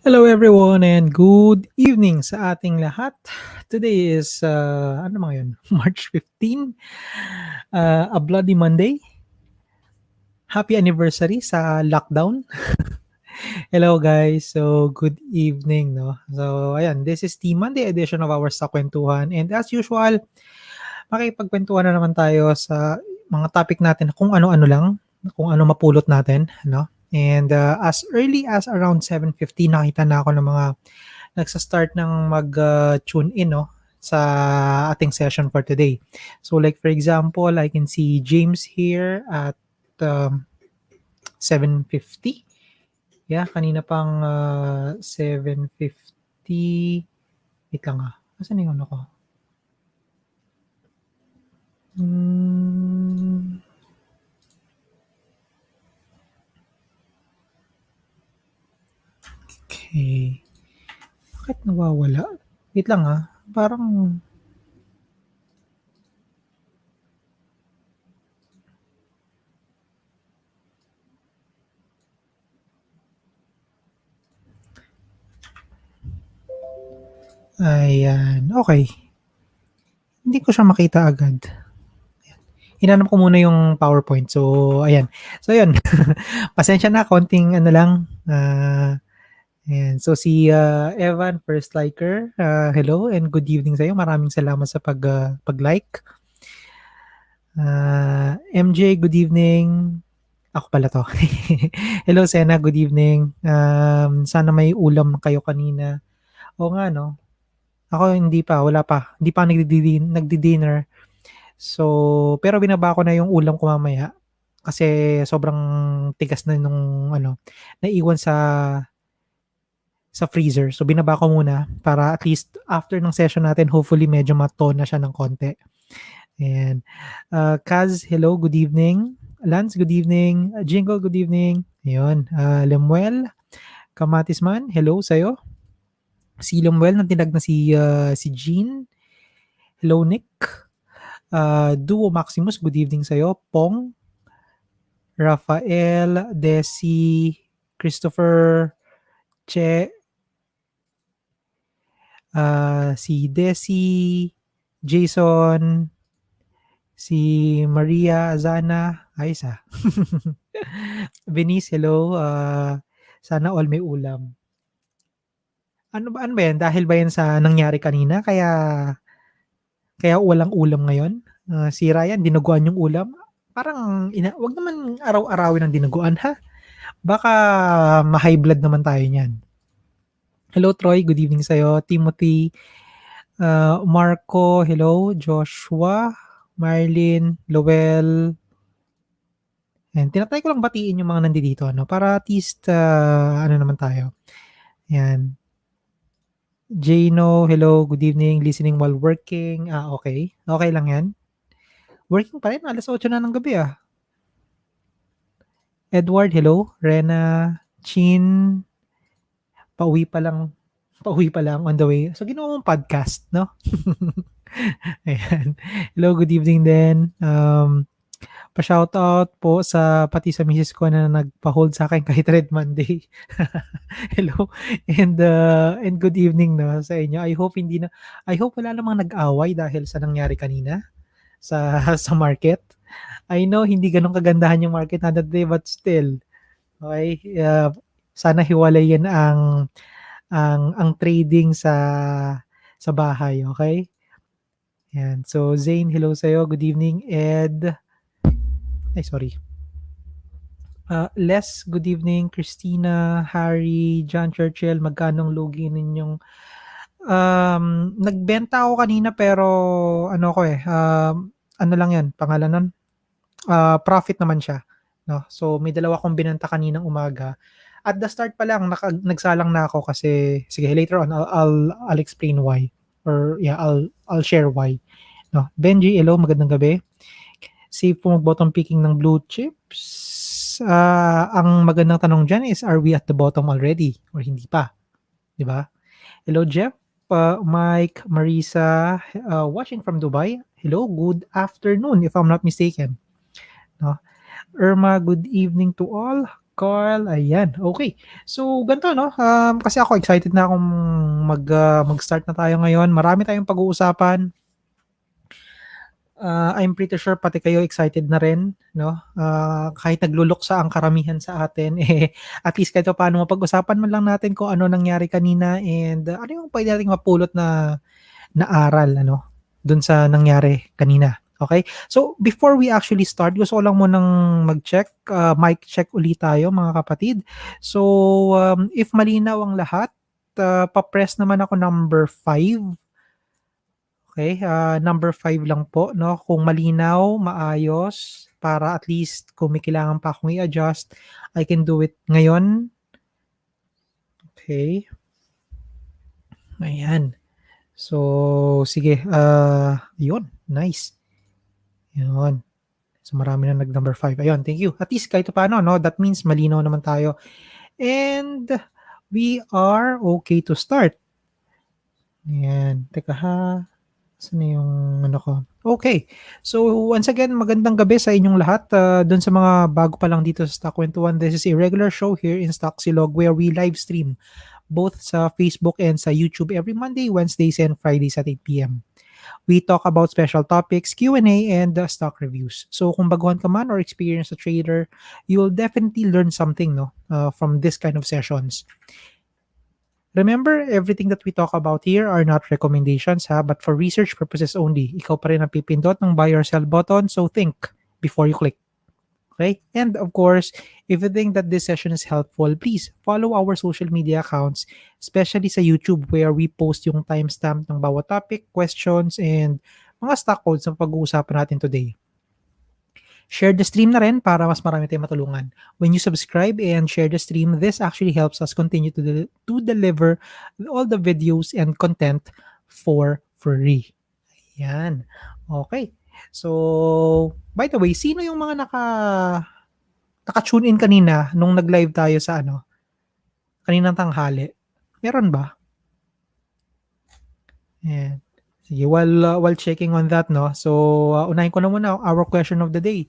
Hello everyone and good evening sa ating lahat. Today is, ano mga yun? March 15, a bloody Monday. Happy anniversary sa lockdown. Hello guys, so good evening. No? So ayan, this is the Monday edition of our StockWentuhan and as usual, makikipagkwentuhan na naman tayo sa mga topic natin kung ano-ano lang, kung ano mapulot natin. No? And as early as around 7:50, nakita na ako ng mga nagsa-start ng mag-tune in, no, sa ating session for today. So like for example, I can see James here at 7:50. Yeah, kanina pang 7:50. Wait lang ah. Nasaan yung ano ko? Okay. Bakit nawawala? Wait lang ah. Parang ayan. Okay. Hindi ko siya makita agad. Hinanap ko muna yung PowerPoint. So, ayan. So, yun. Pasensya na. Konting ano lang. Ayan. So, si Evan, first liker. Hello and good evening sa'yo. Maraming salamat sa pag-like. MJ, good evening. Ako pala to. Hello, Sena. Good evening. Sana may ulam kayo kanina. Oo nga, no? Ako hindi pa. Wala pa. Hindi pa nagdi-dinner. So, pero binaba ko na yung ulam ko mamaya kasi sobrang tigas na nung ano, naiwan sa freezer. So, binaba ko muna para at least after ng session natin, hopefully medyo matone na siya ng konti. And Kaz, hello, good evening. Lance, good evening. Jingle, good evening. Ayun. Lemuel, Kamatisman, hello sa'yo. Si Lemuel, nantinag na si Jean. Hello, Nick. Duo Maximus, good evening sa'yo. Pong, Rafael, Desi, Christopher, Che, si Desi, Jason, si Maria Azana, ayos ah. Venice, hello. Sana all may ulam. Ano ba yan? Dahil ba yan sa nangyari kanina? Kaya walang ulam ngayon? Si Ryan, dinuguan yung ulam? Parang, wag naman araw-arawin ng dinuguan ha? Baka ma-high blood naman tayo niyan. Hello Troy, good evening sa'yo. Timothy, Marco, hello. Joshua, Marlene, Lowell. Ayan, tinatry ko lang batiin yung mga nandito, ano, para at least, ano naman tayo. Ayan. Jano, hello, good evening. Listening while working. Okay. Okay lang yan. Working pa rin, alas 8 na ng gabi ah. Edward, hello. Rena, Chin, pauwi pa lang on the way. So, ginawa mong podcast, no? Ayan. Hello, good evening din. Pa-shoutout po pati sa misis ko na nagpa-hold sa akin kahit Red Monday. Hello and good evening no sa inyo. I hope wala namang nag-away dahil sa nangyari kanina sa sa market. I know hindi ganun kagandahan yung market na that day but still. Okay? Sana hiwalayin ang trading sa bahay, okay? Yan. So Zane, hello sa'yo. Good evening. Ed, sorry. Les, good evening. Christina, Harry, John Churchill, magkanong lugi ninyong nagbenta ako kanina pero ano ko ano lang yan, pangalan nun? Profit naman siya. No? So may dalawa akong binenta kaninang umaga. At the start pa lang, nagsalang na ako kasi, sige, later on, I'll explain why. Or yeah, I'll share why. No? Benji, hello, magandang gabi. Safe po mag-bottom picking ng blue chips. Ang magandang tanong dyan is, are we at the bottom already? Or hindi pa? Diba? Hello, Jeff. Mike, Marisa, watching from Dubai. Hello, good afternoon if I'm not mistaken. No? Irma, good evening to all. Carl, ayan. Okay. So, ganito, no? Kasi ako excited na akong mag-start na tayo ngayon. Marami tayong pag-uusapan. I'm pretty sure pati kayo excited na rin, no? Kahit nagluluksa ang karamihan sa atin, at least kahit paano mapag-usapan man lang natin kung ano nangyari kanina and ano yung pwede nating mapulot na aral, ano, dun sa nangyari kanina. Okay? So, before we actually start, gusto ko lang munang mag-check, mic check ulit tayo mga kapatid. So, if malinaw ang lahat, pa-press naman ako number 5. Okay, number 5 lang po 'no, kung malinaw, maayos, para at least kung may kailangan pa akong i-adjust, I can do it ngayon. Okay, ayan. So, sige, 'yun, nice, 'yun. So, marami na nag-number 5, ayun, thank you. At least kahit papaano 'no, that means malinaw naman tayo and we are okay to start. Ayan, teka ha. Saan na yung ano ko? Okay. So, once again, magandang gabi sa inyong lahat. Doon sa mga bago pa lang dito sa StockWentuhan, this is a regular show here in StockSilog where we live stream both sa Facebook and sa YouTube every Monday, Wednesdays, and Fridays at 8 p.m. We talk about special topics, Q&A, and stock reviews. So, kung baguhan ka man or experienced a trader, you'll definitely learn something no, from this kind of sessions. Remember, everything that we talk about here are not recommendations ha, but for research purposes only. Ikaw pa rin ang pipindot ng buy or sell button, so think before you click. Okay? And of course, if you think that this session is helpful, please follow our social media accounts, especially sa YouTube where we post yung timestamp ng bawat topic, questions, and mga stock codes na pag-uusapan natin today. Share the stream na rin para mas marami tayong matulungan. When you subscribe and share the stream, this actually helps us continue to deliver all the videos and content for free. Yan. Okay. So, by the way, sino yung mga naka-tune in kanina nung nag-live tayo sa kaninang tanghali? Meron ba? Yan. Sige, while checking on that, no? So, unahin ko na muna our question of the day.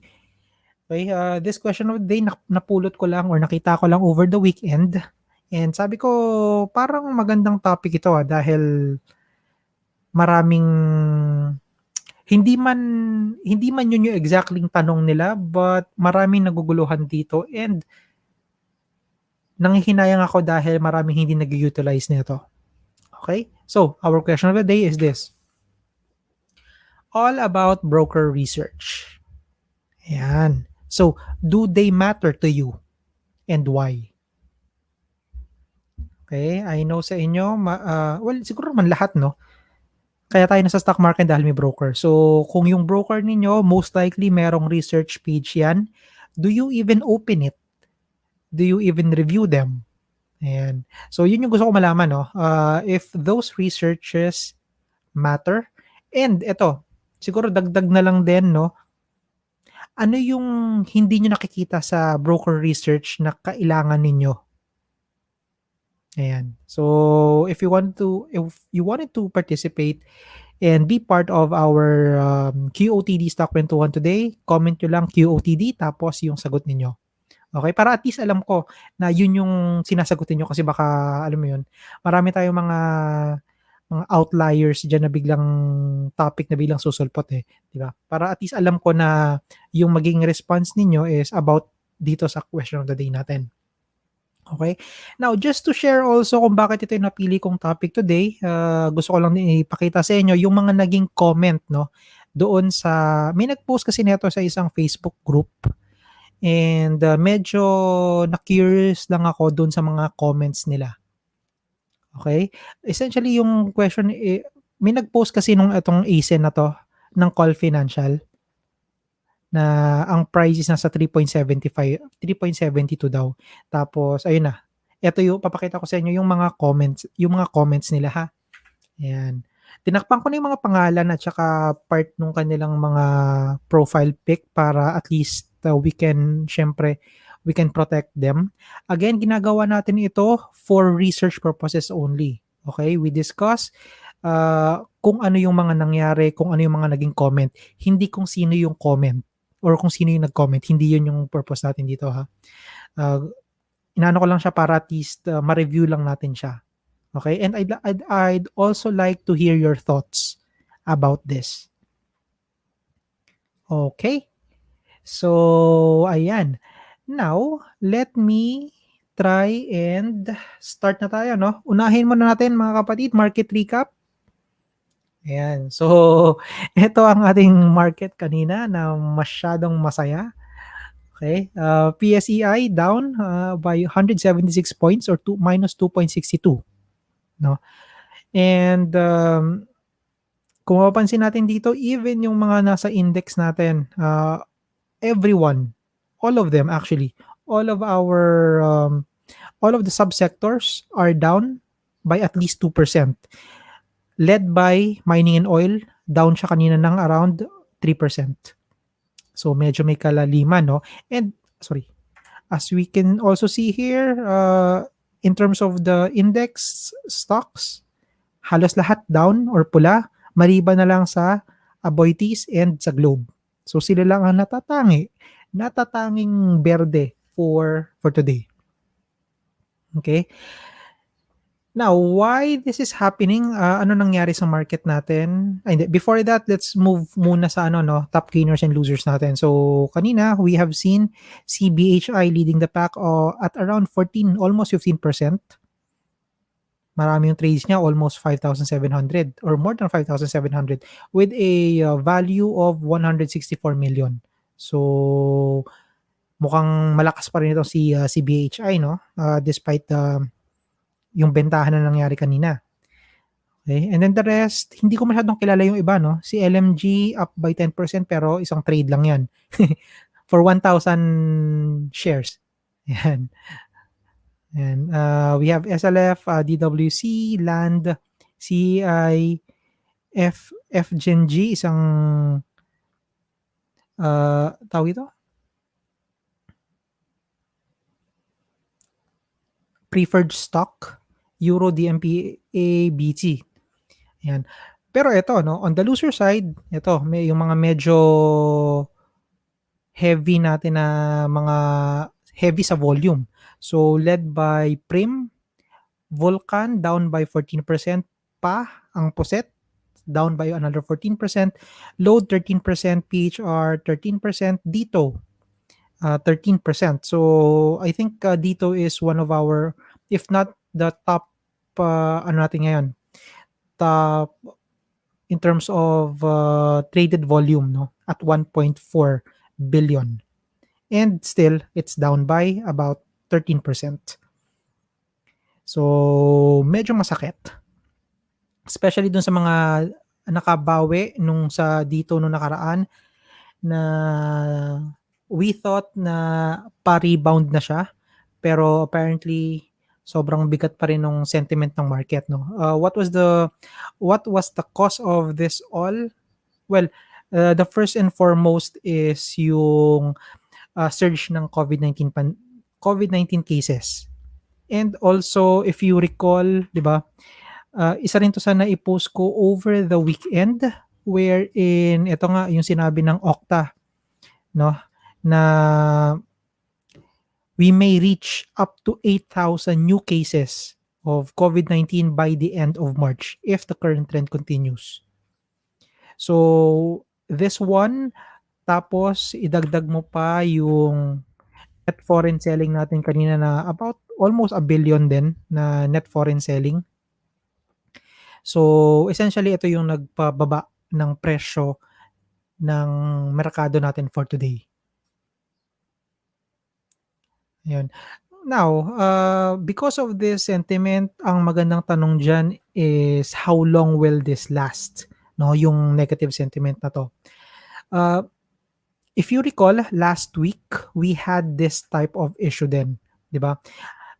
Okay, this question of the day, napulot ko lang or nakita ko lang over the weekend. And sabi ko, parang magandang topic ito dahil maraming hindi man yun yung exactly tanong nila, but maraming naguguluhan dito and nanghihinayang ako dahil maraming hindi nag-utilize nito. Okay? So, our question of the day is this. All about broker research. Ayan. So, do they matter to you and why? Okay, I know sa inyo, well, siguro naman lahat, no? Kaya tayo nasa stock market dahil may broker. So, kung yung broker ninyo, most likely merong research page yan. Do you even open it? Do you even review them? Ayan. So, yun yung gusto ko malaman, no? If those researches matter. And ito, siguro dagdag na lang din, no? Ano yung hindi nyo nakikita sa broker research na kailangan ninyo? Ayan. So, if you wanted to participate and be part of our QOTD StockWentuhan today, comment nyo lang QOTD tapos yung sagot ninyo. Okay? Para at least alam ko na yun yung sinasagutin nyo kasi baka, alam mo yun, marami tayong mga outliers dyan na biglang topic na biglang susulpot di ba? Para at least alam ko na yung maging response ninyo is about dito sa question of the day natin. Okay? Now, just to share also kung bakit ito yung napili kong topic today, gusto ko lang din ipakita sa inyo yung mga naging comment, no? Doon sa, may nag-post kasi nito sa isang Facebook group and medyo na-curious lang ako doon sa mga comments nila. Okay? Essentially, yung question, may nag-post kasi nung itong ACEN na to, ng Call Financial, na ang price is nasa 3.75, 3.72 daw. Tapos, ayun na. Ito yung, papakita ko sa inyo yung mga comments nila ha. Ayan. Tinakpan ko na yung mga pangalan at saka part nung kanilang mga profile pic para at least we can protect them. Again, ginagawa natin ito for research purposes only. Okay? We discuss kung ano yung mga nangyari, kung ano yung mga naging comment. Hindi kung sino yung comment or kung sino yung nag-comment. Hindi yun yung purpose natin dito ha. Inaano ko lang siya para at least, ma-review lang natin siya. Okay? And I'd also like to hear your thoughts about this. Okay? So, ayan. Now, let me try and start na tayo, no? Unahin muna natin mga kapatid, market recap. Ayan. So, ito ang ating market kanina na masyadong masaya. Okay? PSEI down by 176 points or minus 2.62. No? And kung mapapansin natin dito, even yung mga nasa index natin, everyone, all of them actually, all of our, all of the subsectors are down by at least 2%. Led by mining and oil, down siya kanina ng around 3%. So medyo may kalaliman, no? And sorry, as we can also see here, in terms of the index stocks, halos lahat down or pula, maliban na lang sa Aboitiz and sa Globe. So sila lang ang natatanging berde for today. Okay? Now, why this is happening? Ano nangyari sa market natin? Ay, hindi. Before that, let's move muna sa top gainers and losers natin. So, kanina, we have seen CBHI leading the pack at around 14, almost 15%. Marami yung trades niya, almost 5,700 or more than 5,700 with a value of 164 million. So, mukhang malakas pa rin ito si CBHI, no? Despite yung bentahan na nangyari kanina. Okay? And then the rest, hindi ko masyadong kilala yung iba, no? Si LMG up by 10% pero isang trade lang yan. For 1,000 shares. Yan. And we have SLF, DWC, Land, CI, FGenG, isang tawag ito? Preferred stock, Euro DMPA BT. Yan. Pero ito, no, on the loser side, ito, may yung mga medyo heavy natin na mga heavy sa volume. So, led by Prim, Vulcan down by 14%, ang Poset down by another 14%, LODE 13%, PHR 13%, Dito 13%. So, I think Dito is one of our, if not the top, ano natin ngayon, top in terms of traded volume, no, at 1.4 billion. And still, it's down by about 13%. So, medyo masakit. Especially dun sa mga nakabawi nung sa Dito nung nakaraan na we thought na pa-rebound na siya. Pero apparently, sobrang bigat pa rin ng sentiment ng market, no? What was the cause of this all? Well, the first and foremost is yung surge ng COVID-19 cases. And also, if you recall, 'di ba? Isa rin to sa na-post ko over the weekend wherein ito nga yung sinabi ng Okta, no? Na we may reach up to 8,000 new cases of COVID-19 by the end of March if the current trend continues. So, this one, tapos idagdag mo pa yung net foreign selling natin kanina na about almost 1 billion din na net foreign selling. So, essentially ito yung nagpababa ng presyo ng merkado natin for today. Ayun. Now, because of this sentiment, ang magandang tanong diyan is how long will this last? No, yung negative sentiment na 'to. If you recall, last week we had this type of issue din, 'di ba?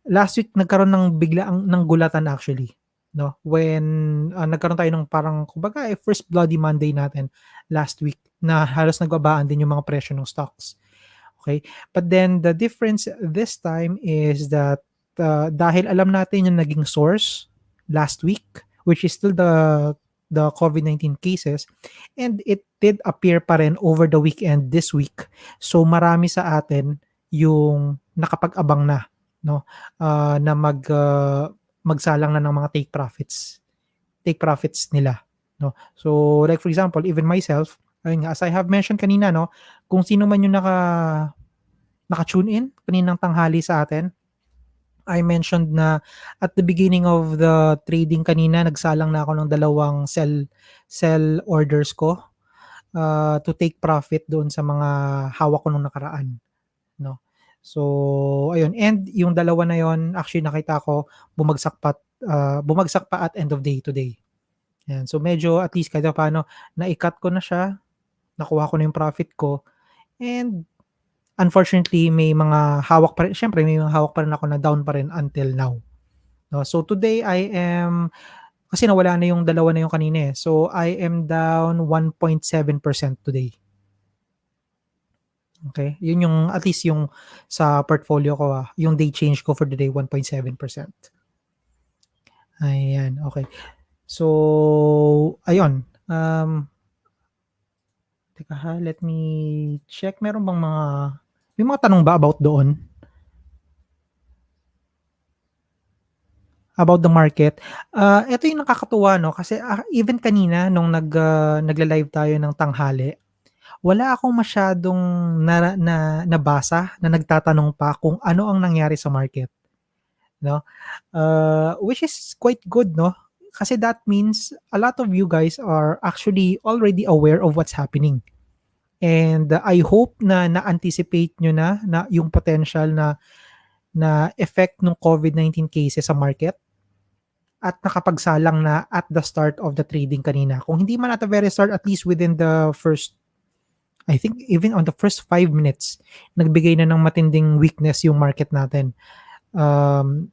Last week nagkaroon ng biglaang ng gulatan actually, no? When nagkaroon tayo ng parang kumbaga first bloody Monday natin last week na halos nagbabaan din yung mga presyo ng stocks. Okay? But then the difference this time is that dahil alam natin yung naging source last week, which is still the COVID-19 cases, and it did appear pa rin over the weekend this week. So marami sa atin yung nakapag-abang na, no, na magsalang na ng mga take profits nila, no. So, like for example, even myself, ayun nga, as I have mentioned kanina, no, kung sino man yung naka-tune in kaninang tanghali sa atin, I mentioned na at the beginning of the trading kanina, nagsalang na ako ng dalawang sell orders ko, to take profit doon sa mga hawak ko nung nakaraan, 'no. So, ayun, and yung dalawa na yon actually nakita ko bumagsak pa at end of day today. Yan, so medyo at least kahit papaano nai-cut ko na siya, nakuha ko na yung profit ko, and unfortunately may mga hawak pa rin, siyempre may mga hawak pa rin ako na down pa rin until now, 'no. So today I am, kasi nawala na yung dalawa na yung kanina, eh. So I am down 1.7% today. Okay, yun yung at least yung sa portfolio ko, yung day change ko for the day 1.7%. Ayan, okay. So ayun, teka ha, let me check, meron bang may mga tanong ba about doon? About the market? Eto yung nakakatuwa, 'no, kasi, even kanina nung nagla-live tayo ng tanghali, wala akong masyadong nabasa na nagtatanong pa kung ano ang nangyari sa market, 'no? Which is quite good, 'no? Kasi that means a lot of you guys are actually already aware of what's happening. And I hope na na-anticipate niyo na yung potential na effect nung COVID-19 cases sa market at nakapagsalang na at the start of the trading kanina. Kung hindi man at the very start, at least within the first, I think even on the first 5 minutes, nagbigay na ng matinding weakness yung market natin, um,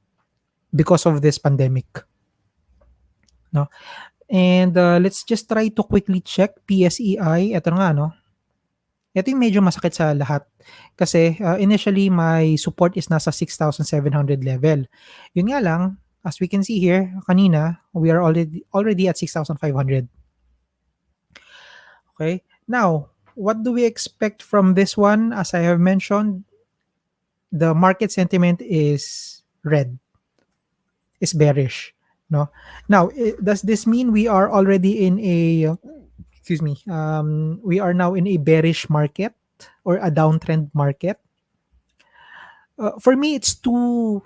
because of this pandemic, no? And let's just try to quickly check PSEI. Ito nga, no? Ito yung medyo masakit sa lahat. Kasi initially, my support is nasa 6,700 level. Yun nga lang, as we can see here, kanina, we are already at 6,500. Okay? Now, what do we expect from this one? As I have mentioned, the market sentiment is red, is bearish. No? Now, does this mean we are already in a, excuse me, we are now in a bearish market or a downtrend market? For me, it's too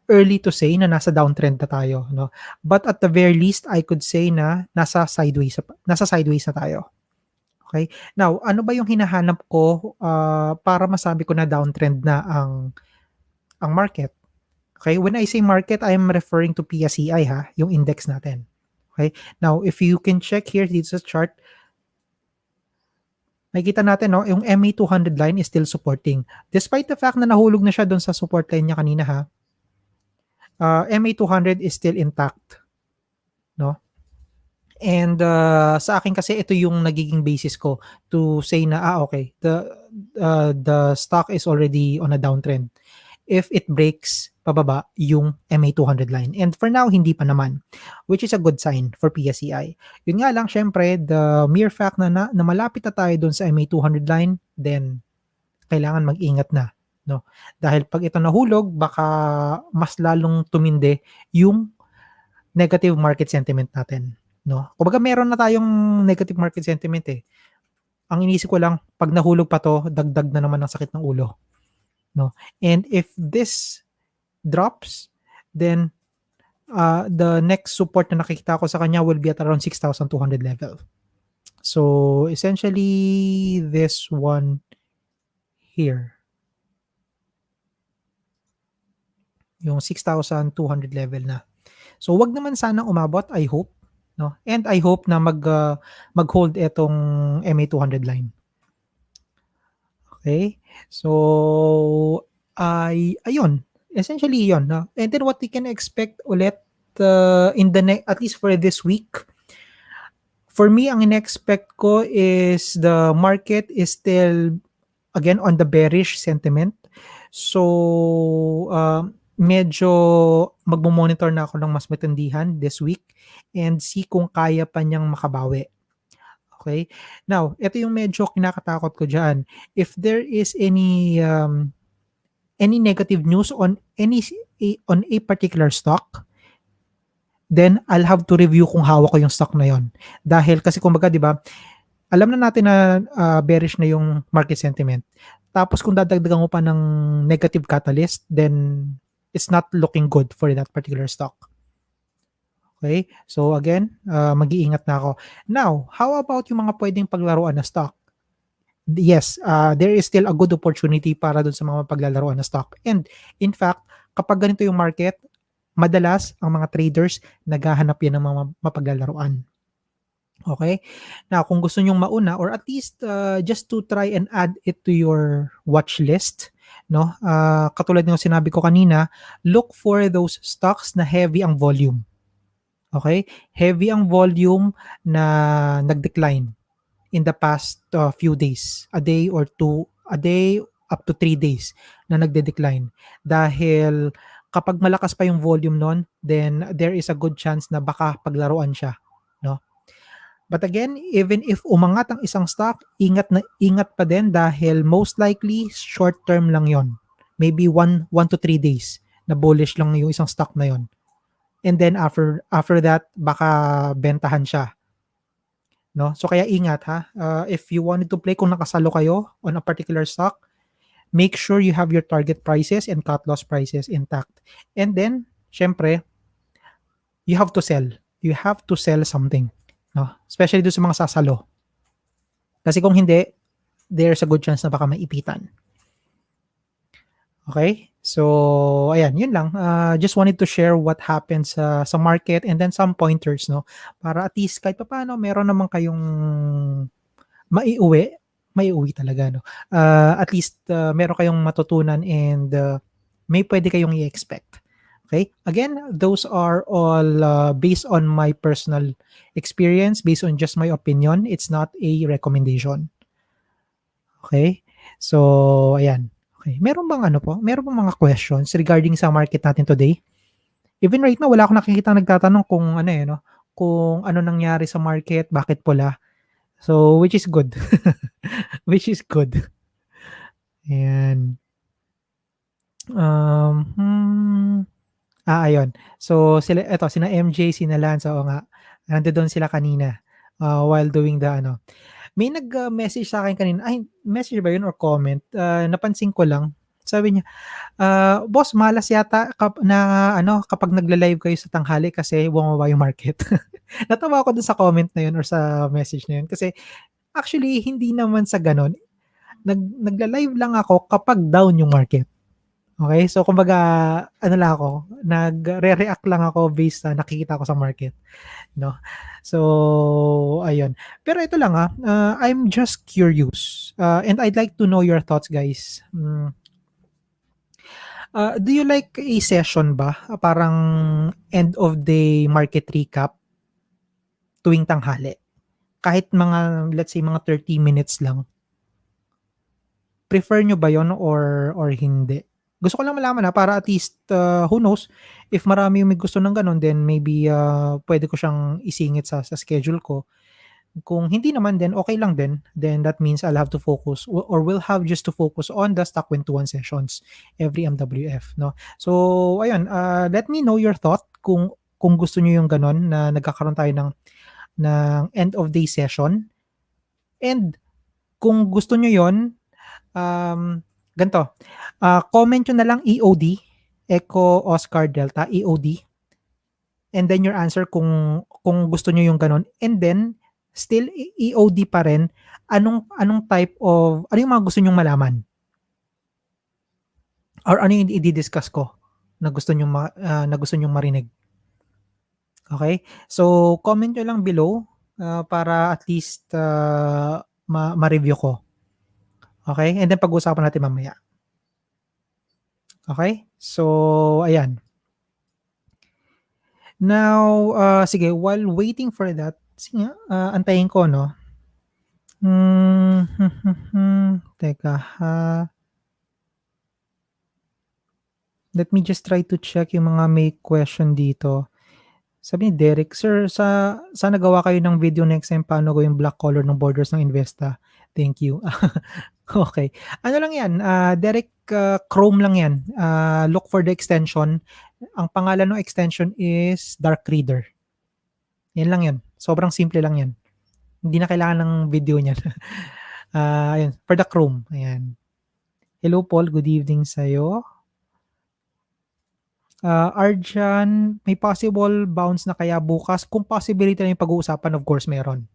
early to say na nasa downtrend na tayo, no? But at the very least, I could say na nasa sideways na tayo. Okay? Now, ano ba yung hinahanap ko para masabi ko na downtrend na ang market? Okay? When I say market, I am referring to PSEI, yung index natin. Okay? Now, if you can check here dito sa chart, makikita natin, no, yung MA200 line is still supporting. Despite the fact na nahulog na siya doon sa support line niya kanina, MA200 is still intact, no? And sa akin kasi ito yung nagiging basis ko to say na okay, the stock is already on a downtrend if it breaks pababa yung MA200 line. And for now, hindi pa naman, which is a good sign for PSEI. Yun nga lang, syempre, the mere fact na malapit na tayo doon sa MA200 line, then kailangan mag-ingat na, no? Dahil pag ito nahulog, baka mas lalong tumindi yung negative market sentiment natin, no? Kumbaga meron na tayong negative market sentiment, eh. Ang iniisip ko lang, pag nahulog pa 'to, dagdag na naman ng sakit ng ulo, no? And if this drops, then the next support na nakikita ko sa kanya will be at around 6,200 level. So, essentially, this one here, yung 6,200 level na. So, wag naman sanang umabot, I hope, no? And I hope na mag-hold itong MA200 line. Okay? So, ayun, essentially 'yon, no? And then what we can expect ulit in the at least for this week, for me, ang in-expect ko is the market is still again on the bearish sentiment. So, medyo magmo-monitor na ako ng mas matindihan this week and see kung kaya pa niyang makabawi. Okay? Now, ito yung medyo kinakatakot ko diyan. If there is any any negative news on on a particular stock, then I'll have to review kung hawak ko yung stock na yon. Dahil kasi kumbaga 'di ba, alam na natin na bearish na yung market sentiment. Tapos kung dadagdagan mo pa ng negative catalyst, then it's not looking good for that particular stock. Okay? So again, mag-iingat na ako. Now, how about yung mga pwedeng paglaruan na stock? Yes, there is still a good opportunity para dun sa mga paglalaroan na stock. And in fact, kapag ganito yung market, madalas ang mga traders naghahanap yan ng mga mapaglalaruan. Okay? Now, kung gusto nyong mauna or at least just to try and add it to your watch list, no? Katulad ng sinabi ko kanina, look for those stocks na heavy ang volume. Okay? Heavy ang volume na nag-decline in the past few days, a day or two, a day up to 3 days na nagde-decline. Dahil kapag malakas pa yung volume nun, then there is a good chance na baka paglaruan siya, no? But again, even if umangat ang isang stock, ingat na ingat pa din dahil most likely short term lang 'yon. Maybe 1 to 3 days na bullish lang yung isang stock na 'yon. And then after that, baka bentahan siya. No? So kaya ingat ha. If you wanted to play, kung nakasalo kayo on a particular stock, make sure you have your target prices and cut loss prices intact. And then, syempre, you have to sell. You have to sell something. No? Especially doon sa mga sasalo. Kasi kung hindi, there's a good chance na baka maipitan. Okay? So, ayan, yun lang. Just wanted to share what happens sa market and then some pointers, no? Para at least kahit paano meron naman kayong maiuwi talaga, no? At least meron kayong matutunan and may pwede kayong i-expect. Okay? Again, those are all based on my personal experience, based on just my opinion. It's not a recommendation. Okay? So, ayan. Okay. Meron bang mga questions regarding sa market natin today? Even right now, wala akong nakikitang nagtatanong kung no, kung ano nangyari sa market, bakit pula. So, which is good. Which is good. Ayan. Ayun. So, sina MJ, sina Lance, oo nga. Nandoon sila kanina while doing the May nag-message sa akin kanina. Ay, message ba yun or comment? Napansin ko lang. Sabi niya, boss, malas yata kapag nagla-live kayo sa tanghali kasi bumaba yung market. Natawa ako dun sa comment na yun or sa message na yun. Kasi actually, hindi naman sa ganon. Nagla-live lang ako kapag down yung market. Okay? So, kumbaga, nagre-react lang ako based sa nakikita ko sa market. No? So, ayun. Pero ito lang I'm just curious. And I'd like to know your thoughts, guys. Do you like a session ba? Parang end of day market recap tuwing tanghali? Kahit mga, let's say, mga 30 minutes lang. Prefer nyo ba yon or hindi? Gusto ko lang malaman para at least, who knows, if marami yung may gusto ng ganun, then maybe pwede ko siyang isingit sa schedule ko. Kung hindi naman, then okay lang din. Then that means I'll have to focus or will have just to focus on the StockWentuhan sessions every MWF. No? So, ayun, let me know your thought kung gusto nyo yung ganun na nagkakaroon tayo ng end of day session. And kung gusto nyo yon, ganito, comment nyo na lang EOD, Echo Oscar Delta, EOD. And then your answer kung gusto nyo yung ganun. And then, still EOD pa rin, anong type of, ano yung mga gusto nyong malaman? Or ano yung i-discuss ko na gusto nyong marinig? Okay? So, comment nyo lang below para at least ma-review ko. Okay? And then pag-uusapan natin mamaya. Okay? So, ayan. Now, sige, while waiting for that, sige, antayin ko, no? Teka ha. Let me just try to check yung mga may question dito. Sabi ni Derek, sir, sana gawa kayo ng video next time paano gawing black color ng borders ng Investa. Thank you. Okay. Ano lang 'yan, direct, Chrome lang 'yan. Look for the extension. Ang pangalan ng extension is Dark Reader. 'Yan lang 'yun. Sobrang simple lang 'yan. Hindi na kailangan ng video niyan. Ayun, for the Chrome, ayan. Hello Paul, good evening sa'yo. Arjan, may possible bounce na kaya bukas? Kung possibility na yung pag-uusapan, of course meron,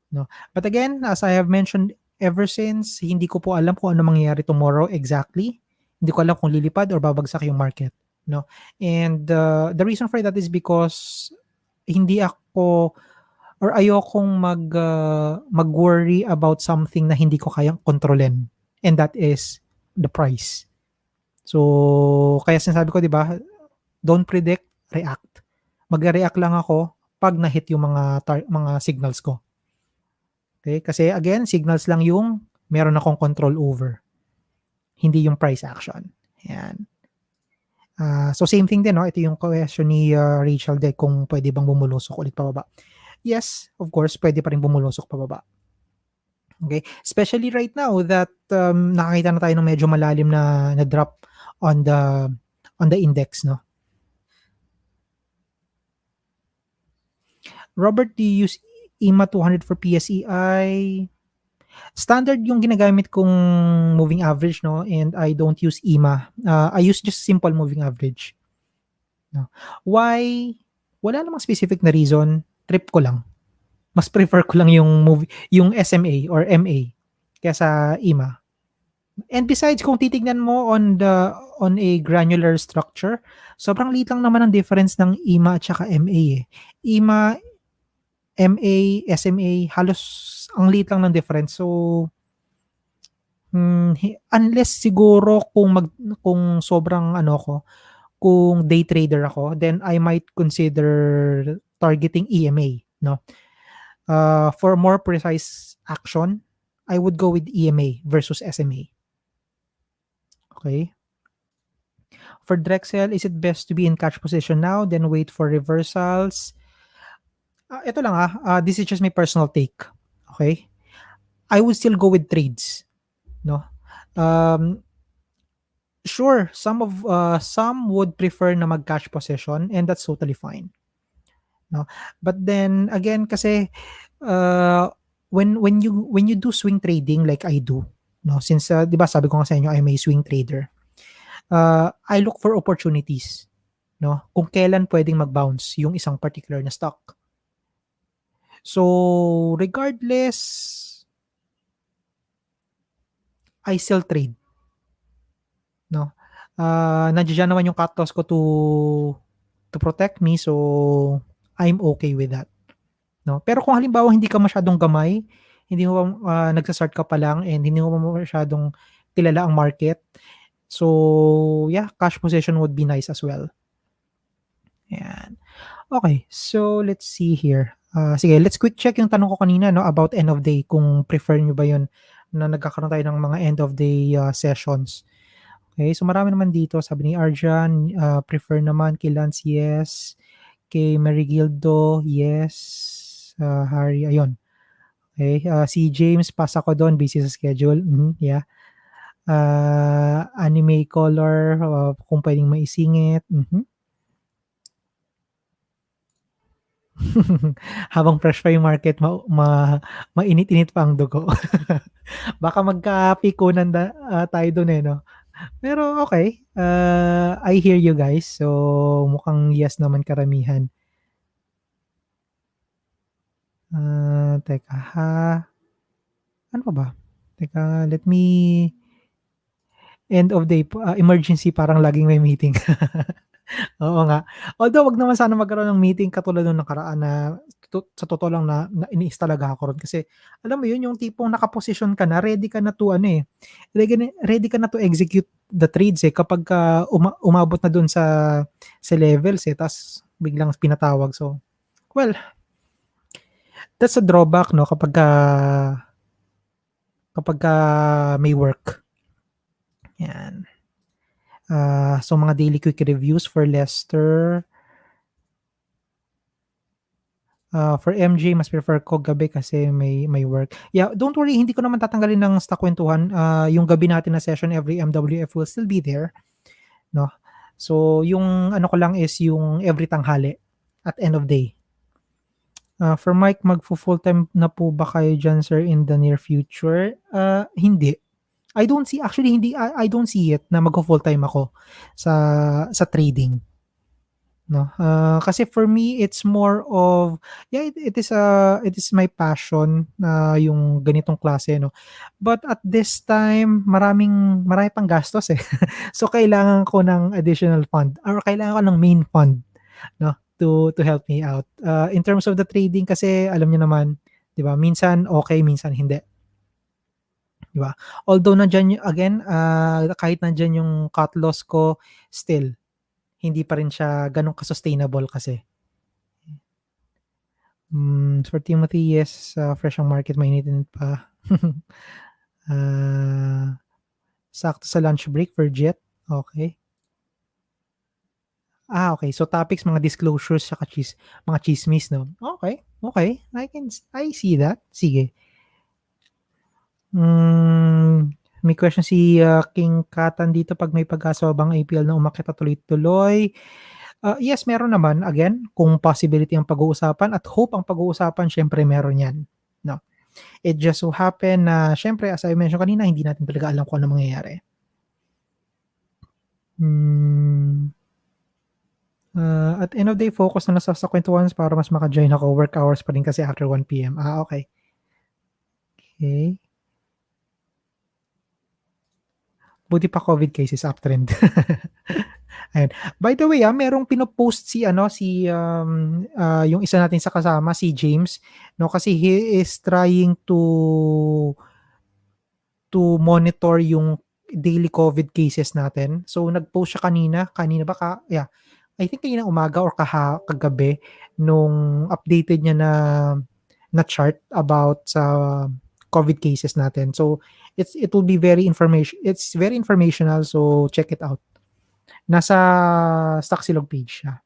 'no. But again, as I have mentioned ever since, hindi ko po alam kung ano mangyayari tomorrow exactly. Hindi ko alam kung lilipad or babagsak yung market, 'no. And, the reason for that is because hindi ako or ayokong mag-worry about something na hindi ko kayang kontrolin, and that is the price. So, kaya sinasabi ko 'di ba, don't predict, react. Magre-react lang ako 'pag na-hit yung mga signals ko. Okay, kasi again, signals lang yung meron akong control over, hindi yung price action, ayan. So same thing din 'no, ito yung question ni, Rachel din kung puwede bang bumulusok ulit pababa. Yes, of course puwede pa rin bumulusok pababa. Okay, especially right now that, nakakita na tayo ng medyo malalim na drop on the index 'no. Robert, do you use EMA 200 for PSEI? Standard yung ginagamit kong moving average 'no, and I don't use EMA. I use just simple moving average 'no. Why? Wala namang specific na reason, trip ko lang. Mas prefer ko lang yung SMA or MA kaysa EMA. And besides kung titignan mo on a granular structure, sobrang liit lang naman ang difference ng EMA at saka MA, eh. EMA, MA, SMA halos ang liit lang ng difference. So, unless siguro kung sobrang ano ako, kung day trader ako, then I might consider targeting EMA, 'no. For more precise action, I would go with EMA versus SMA, okay? For Drexel, is it best to be in cash position now then wait for reversals? Ito lang, this is just my personal take, okay? I would still go with trades, 'no. Um, sure, some would prefer na mag-cash position and that's totally fine, 'no. But then again kasi, uh, when you do swing trading like I do, 'no, since, 'di ba sabi ko nga sa inyo I'm a swing trader, I look for opportunities, 'no, kung kailan puwedeng mag-bounce yung isang particular na stock. So, regardless, I still trade, 'no. Nandiya-diyan naman yung cut loss ko to protect me, so I'm okay with that, 'no. Pero kung halimbawa hindi ka masyadong gamay, hindi mo nagsa-start ka pa lang and hindi mo pa masyadong kilala ang market, so yeah, cash position would be nice as well. Ayan. Okay, so let's see here. Sige, let's quick check yung tanong ko kanina 'no, about end of day kung prefer niyo ba yun na nagkakaroon tayo ng mga end of day, sessions. Okay, so marami naman dito sabi ni Arjan, prefer naman kay Lance, yes. Kay Marigildo, yes. Harry, ayun. Okay, si James pasa ko dun busy sa schedule, yeah. Anime color, kung puwedeng maisingit, Habang fresh pa yung market mainit-init pa ang dugo. Baka magkapikunan tayo dun, eh, 'no? Pero okey, I hear you guys. So, mukhang yes naman karamihan. Teka ano pa ba? Teka, let me end of day emergency parang laging may meeting. Oo nga. Although 'wag naman sana magkaroon ng meeting katulad nung nakaraan na sa totoo lang na iniis talaga ako ro'n kasi alam mo 'yun, yung tipong nakaposisyon ka na, ready ka na to ano, eh, ready ka na to execute the trades, eh, kapagka umabot na dun sa levels, eh, ta's biglang pinatawag. So, well, that's a drawback 'no kapagka may work, 'yan. So mga daily quick reviews for Lester. For MJ, mas prefer ko gabi kasi may work. Yeah, don't worry, hindi ko naman tatanggalin ng StockWentuhan. Yung gabi natin na session every MWF will still be there, no? So, yung ano ko lang is yung every tanghali at end of day. For Mike, magfo-full-time na po ba kayo diyan, sir, in the near future? Hindi. I don't see, actually hindi, I don't see it na magfo-full-time ako sa trading. No, kasi for me it's more of, yeah, it is my passion na yung ganitong klase, no. But at this time marami pang gastos eh. So kailangan ko ng additional fund or kailangan ko ng main fund, no, to help me out. In terms of the trading kasi alam niyo naman, 'di ba? Minsan okay, minsan hindi, 'di ba? Although nandiyan again, kahit nandiyan yung cut loss ko, still hindi pa rin siya gano'n ka-sustainable kasi. For Timothy, yes, fresh ang market, mainit-init pa. Ah, sakto sa lunch break for Jet, okey. Okay. So topics, mga disclosures tsaka mga tsismis 'no? Okay, okay. I see that, sige. May question si, King Katan dito, 'pag may pag-asa bang APL na umakyat at tuloy-tuloy? Yes, meron naman. Again, kung possibility ang pag-uusapan at hope ang pag-uusapan, siyempre meron 'yan, 'no? It just so happen na siyempre as I mentioned kanina, hindi natin talaga alam kung anong mangyayari. Hmm, at end of day focus na lang sa kwentuhan para mas maka-join ako. Work hours pa rin kasi after 1 PM. Okay. Okey. Buti pa COVID cases uptrend. Ayan. By the way, merong pino-post si ano, yung isa natin sa kasama, si James, 'no, kasi he is trying to monitor yung daily COVID cases natin. So nag-post siya kanina ba yeah, I think kaninang umaga or kagabi nung updated niya na chart about sa COVID cases natin. So it will be it's very informational, so check it out. Nasa StockSilog page siya.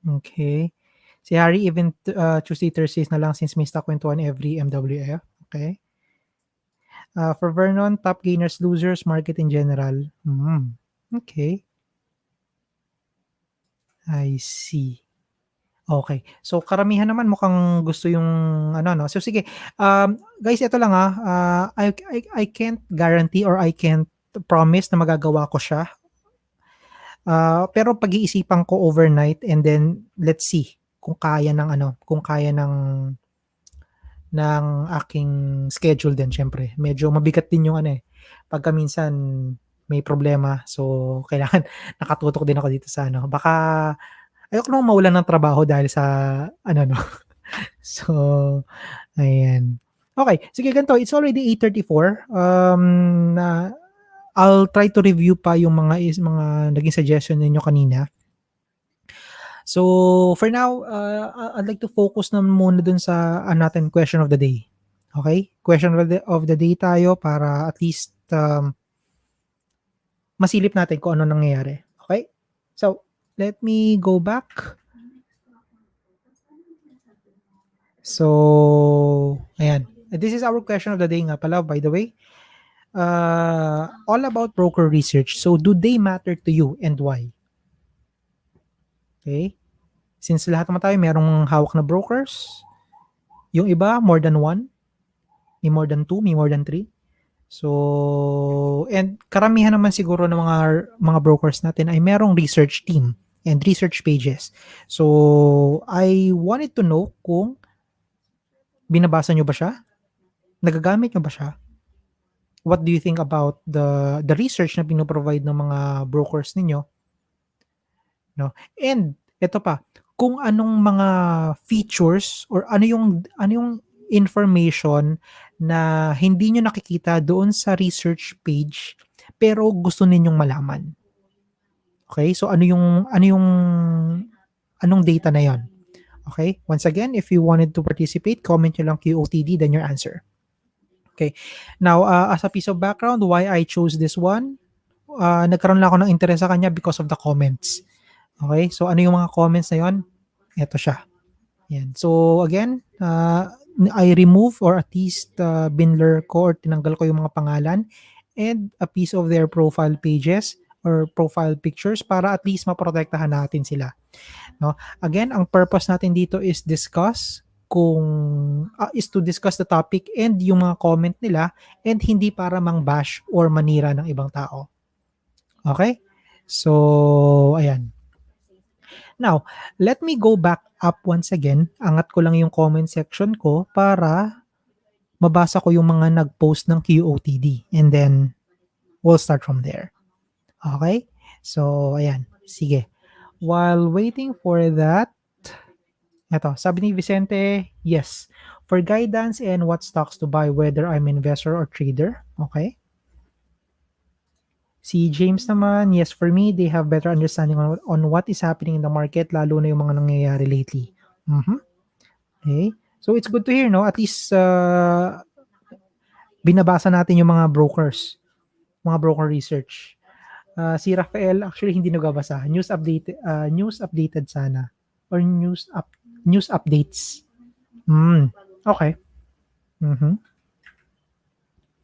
Okay. Si Harry, even Tuesday, Thursdays na lang since may StockWentuhan every MWF. Okay. For Vernon, top gainers, losers, market in general. Okay. I see. Okay. So karamihan naman mukhang gusto yung ano 'no. So sige, guys, ito lang, I can't guarantee or I can't promise na magagawa ko siya. Pero pag-iisipan ko overnight and then let's see kung kaya ng ano, kung kaya ng aking schedule din siyempre. Medyo mabigat din yung ano, pagka minsan may problema. So kailangan nakatutok din ako dito sa ano, baka ayoko namang mawalan ng trabaho dahil sa ano 'no. So, ayan. Okay, sige ganito, it's already 8:34, na I'll try to review pa yung mga naging suggestion ninyo kanina. So, for now, I'd like to focus na muna dun sa natin question of the day. Okay? Question of the day tayo para at least, masilip natin kung ano nangyayari. Okay? So, let me go back. So, ayan. This is our question of the day nga pala, by the way. All about broker research. So, do they matter to you and why? Okay? Since lahat naman tayo merong hawak na brokers, yung iba more than one, may more than two, may more than three. So, and karamihan naman siguro ng mga brokers natin ay merong research team and research pages. So, I wanted to know kung binabasa nyo ba siya? Nagagamit nyo ba siya? What do you think about the research na pino-provide ng mga brokers ninyo? No? And eto pa, kung anong mga features or ano yung information na hindi niyo nakikita doon sa research page pero gusto ninyong malaman. Okay? So anong data na 'yon? Okay? Once again, if you wanted to participate, comment nyo lang QOTD then your answer. Okay. Now, as a piece of background, why I chose this one, nagkaroon lang ako ng interes sa kanya because of the comments. Okay? So ano yung mga comments na 'yon? Ito siya. Yan. So again, I remove or at least binler ko or tinanggal ko yung mga pangalan and a piece of their profile pages or profile pictures para at least maprotektahan natin sila. No? Again, ang purpose natin dito is is to discuss the topic and yung mga comment nila and hindi para mang-bash or manira ng ibang tao. Okay? So, ayan. Now, let me go back up once again. Angat ko lang yung comment section ko para mabasa ko yung mga nag-post ng QOTD and then we'll start from there. Okay? So, ayan. Sige. While waiting for that, eto, sabi ni Vicente, yes. For guidance and what stocks to buy, whether I'm investor or trader. Okay? Si James naman, yes, for me, they have better understanding on what is happening in the market, lalo na yung mga nangyayari lately. Mhm. Okay. So it's good to hear, no? At least binabasa natin yung mga brokers, mga broker research. Si Rafael actually hindi nagbabasa. News updated sana or news updates. Okay. Mhm.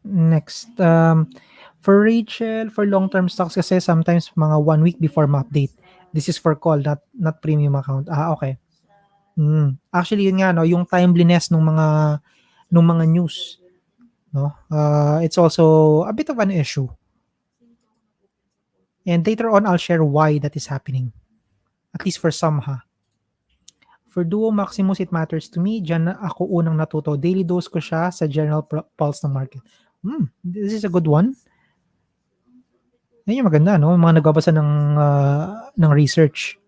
Next, for Rachel, for long-term stocks kasi sometimes mga 1 week before ma-update. This is for call, not premium account. Okay. Actually yun nga no, yung timeliness ng mga news, no? It's also a bit of an issue. And later on I'll share why that is happening. At least for some ha. For Duo Maximus, it matters to me. Diyan na ako unang natuto. Daily dose ko siya sa general pulse ng market. This is a good one. Yan yung maganda, no? Mga nagbabasa ng research.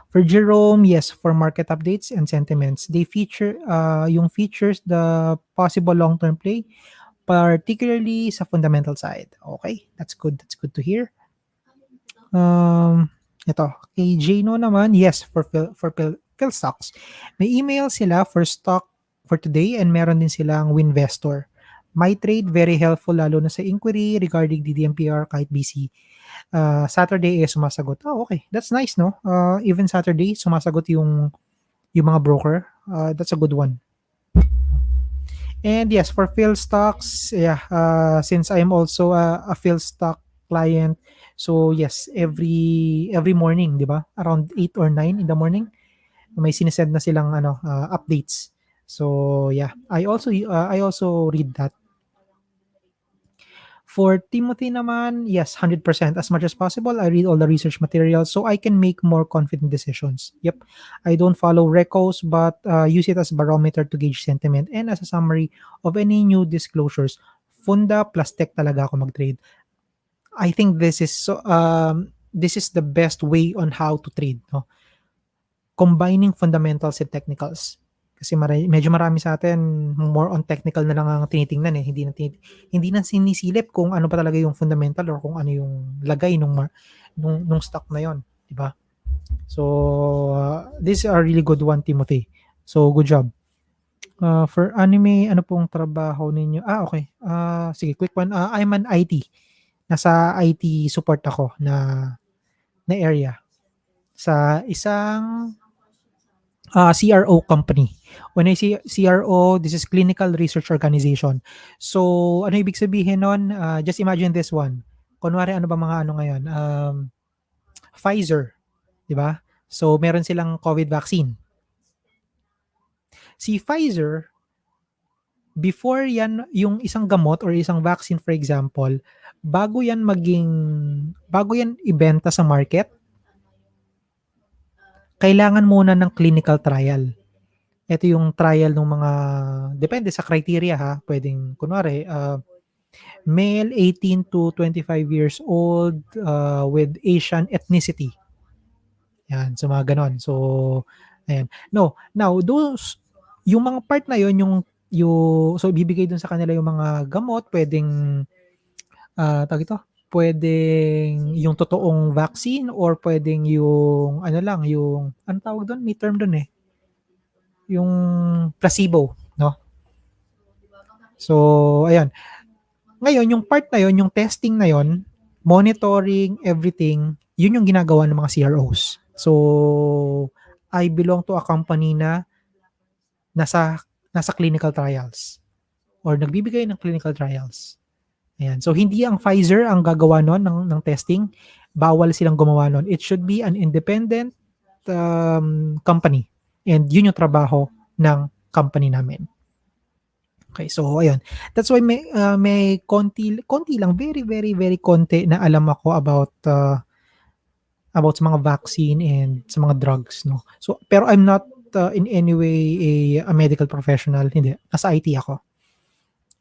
For Jerome, yes, for market updates and sentiments. They feature, yung features the possible long-term play, particularly sa fundamental side. Okay, that's good. That's good to hear. Ito, kay Jano naman, yes, for Phil stocks. May email sila for stock for today and meron din silang Winvestor. My trade, very helpful lalo na sa inquiry regarding DDMPR kahit busy. Saturday sumasagot. Okay. That's nice, no? Even Saturday, sumasagot yung mga broker. That's a good one. And yes, for Phil stocks, yeah, since I'm also a Phil stock client, so yes, every morning, di ba? Around 8 or 9 in the morning, may sinesend na silang updates. So yeah, I also read that. For Timothy naman, yes, 100%. As much as possible, I read all the research materials so I can make more confident decisions. Yep. I don't follow recos but use it as barometer to gauge sentiment and as a summary of any new disclosures. Funda plus tech talaga ako mag-trade. I think this is the best way on how to trade, no? Combining fundamentals and technicals. Kasi medyo marami sa atin more on technical na lang ang tinitingnan eh. Hindi na sinisilip kung ano pa talaga yung fundamental or kung ano yung lagay nung stock na yon, di ba? So, this is a really good one, Timothy. So, good job. For anime, ano pong trabaho ninyo? Okay. Sige, quick one. I'm an IT. Nasa IT support ako na area sa isang CRO company. When I say CRO, this is Clinical Research Organization. So, ano ibig sabihin nun? Just imagine this one. Kunwari, ano ba mga ano ngayon? Pfizer, di ba? So, meron silang COVID vaccine. Si Pfizer, before yan, yung isang gamot or isang vaccine, for example, bago yan ibenta sa market, kailangan muna ng clinical trial. Ito yung trial ng mga, depende sa criteria ha, pwedeng, kunwari, male 18 to 25 years old with Asian ethnicity. Yan, so mga ganon. So, ayan. No, now, yung mga part na yon so bibigay dun sa kanila yung mga gamot, pwedeng, pwedeng yung totoong vaccine or pwedeng yung, ano tawag doon? May term doon eh. Yung placebo, no? So, ayan. Ngayon, yung part na yon, yung testing na yon, monitoring, everything, yun yung ginagawa ng mga CROs. So, I belong to a company na nasa clinical trials or nagbibigay ng clinical trials. Ayan. So, hindi ang Pfizer ang gagawa nun ng testing. Bawal silang gumawa nun. It should be an independent company. And yun yung trabaho ng company namin. Okay, so ayun. That's why may konti lang, very, very, very konti na alam ako about sa mga vaccine and sa mga drugs, no. So, pero I'm not in any way a medical professional. Hindi. Nasa IT ako.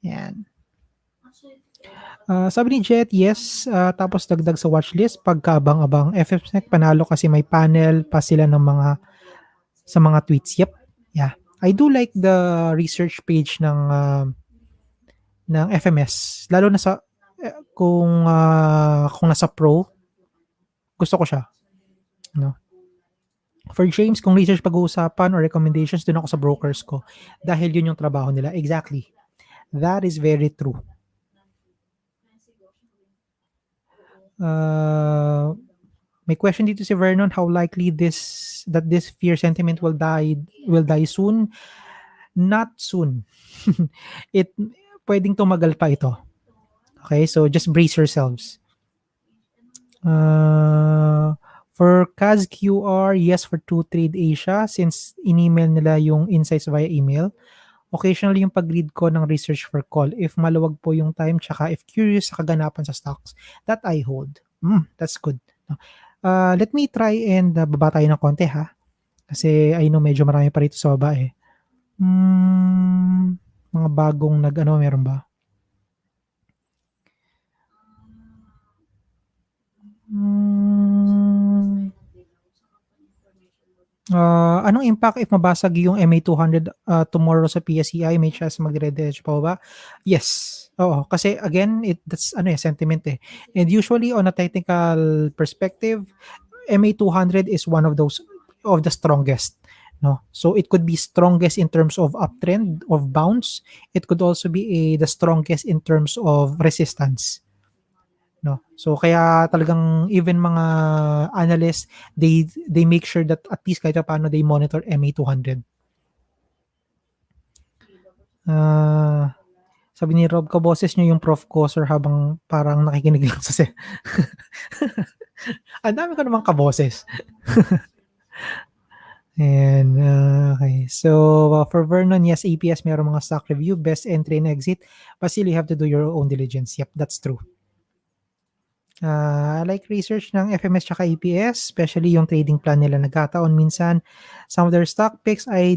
Yan. Sabi ni Jet, yes. Tapos dagdag sa watchlist, pagkaabang-abang. FFSec, panalo kasi may panel pa sila ng sa mga tweets. Yep. Yeah. I do like the research page ng FMS. Lalo na sa kung nasa pro, gusto ko siya. No? For James, kung research pag-uusapan or recommendations, dun ako sa brokers ko. Dahil yun yung trabaho nila. Exactly. That is very true. May question dito si Vernon, how likely that this fear sentiment will die soon? Not soon. Pwedeng tumagal pa ito. Okay, so just brace yourselves. For CAS QR, yes for 2Trade Asia since in-email nila yung insights via email. Occasionally yung pag-read ko ng research for call if maluwag po yung time tsaka if curious sa kaganapan sa stocks that I hold. That's good. Let me try and baba tayo ng konti ha. Kasi I know medyo marami pa rito sa baba eh. Mga bagong meron ba? Anong impact if mabasag yung MA200 tomorrow sa PSEI? May chance magre-diretso pa ba? Yes. Oo, kasi again, that's sentiment eh. And usually on a technical perspective, MA200 is one of the strongest. No? So it could be strongest in terms of uptrend, of bounce. It could also be the strongest in terms of resistance. No? So kaya talagang even mga analysts, they make sure that at least kahit paano they monitor MA200. Sabi ni Rob, kaboses nyo yung prof ko, sir, habang parang nakikinig lang sa ang dami ko namang kaboses. And okay. So for Vernon, yes, APS meron mga stock review, best entry and exit, but still you have to do your own diligence. Yep, that's true. I like research ng FMS tsaka APS, especially yung trading plan nila nagkataon minsan. Some of their stock picks ay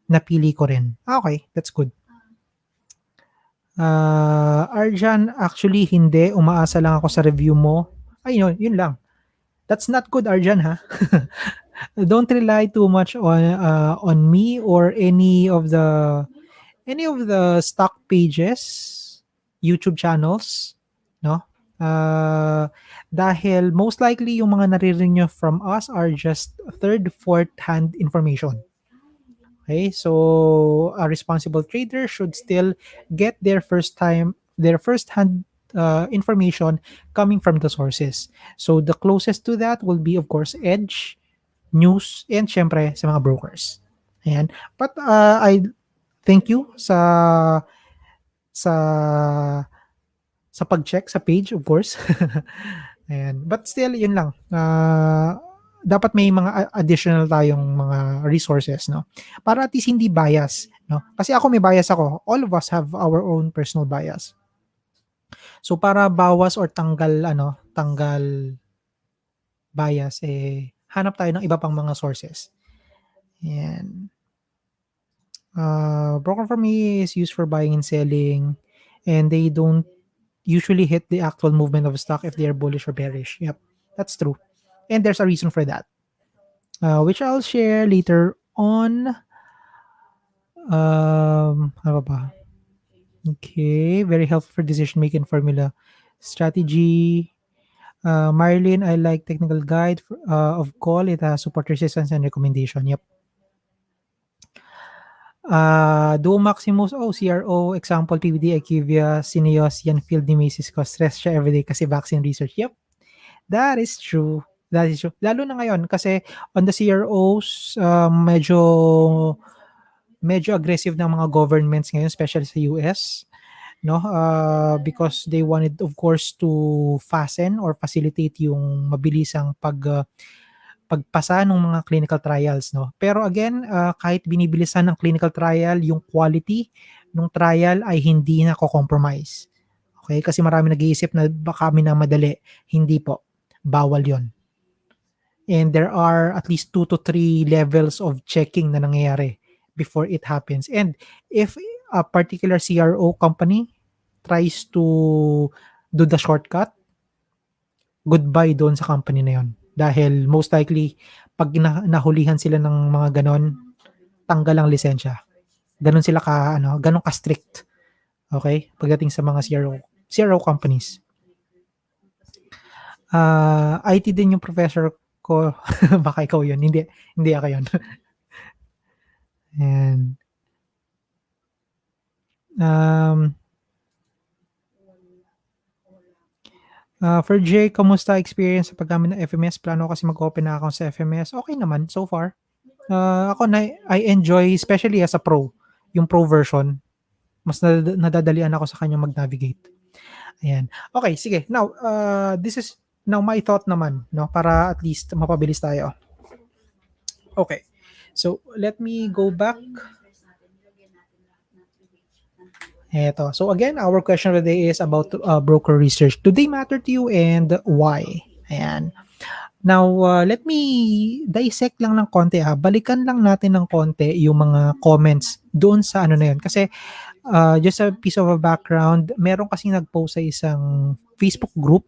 napili ko rin. Okay, that's good. Arjan, actually hindi. Umaasa lang ako sa review mo. Ay, yun lang. That's not good, Arjan, ha? Don't rely too much on me or any of the stock pages, YouTube channels, no? Dahil most likely yung mga naririnig nyo from us are just third, fourth hand information. Okay, so a responsible trader should still get their first hand information coming from the sources. So the closest to that will be, of course, Edge, News, and syempre sa mga brokers. Ayan. But I thank you sa pag-check sa page, of course. Ayan. But still, yun lang. Dapat may mga additional tayong mga resources, no? Para at least hindi bias, no? Kasi ako may bias ako. All of us have our own personal bias. So para bawas or tanggal bias, hanap tayo ng iba pang mga sources. Ayan. Broker for me is used for buying and selling, and they don't usually hit the actual movement of stock if they are bullish or bearish. Yep, that's true. And there's a reason for that, which I'll share later on. Ano ba? Okay, very helpful for decision-making formula strategy. Marilyn, I like technical guide of call. It has support, resistance, and recommendation. Yep. Duo Maximus, CRO, example, PVD, IQVIA, Cineos, yan field ni Macy's ko. Stress siya everyday kasi vaccine research. Yep. That is true. That is true. Lalo na ngayon kasi on the CROs, medyo aggressive ng mga governments ngayon, especially sa US, no? Because they wanted, of course, to fasten or facilitate yung mabilisang pagpasa ng mga clinical trials, no? Pero again, kahit binibilisan ng clinical trial, yung quality ng trial ay hindi nako-compromise. Okay? Kasi marami nag-iisip na baka minamadali. Hindi po. Bawal yon. And there are at least 2 to 3 levels of checking na nangyayari before it happens. And if a particular CRO company tries to do the shortcut, goodbye doon sa company na yon. Dahil most likely, pag nahulihan sila ng mga ganon, tanggal ang lisensya. Ganon sila ganon ka-strict. Okay? Pagdating sa mga CRO companies. IT din yung professor ko. Baka ikaw yun. Hindi ako yun. And, for Jay, kamusta experience sa paggamit ng FMS? Plano kasi mag-open na account sa FMS. Okay naman, so far. Ako I enjoy, especially as a pro, yung pro version. Mas nadadalian ako sa kanya mag-navigate. Ayan. Okay, sige. Now, this is now my thought naman, no, para at least mapabilis tayo. Okay. So, let me go back. Eto. So again, our question of the day is about broker research. Do they matter to you and why? Ayan. Now, let me dissect lang ng konti ha. Balikan lang natin ng konti yung mga comments doon sa na yun. Kasi just a piece of a background, meron kasing nag-post sa isang Facebook group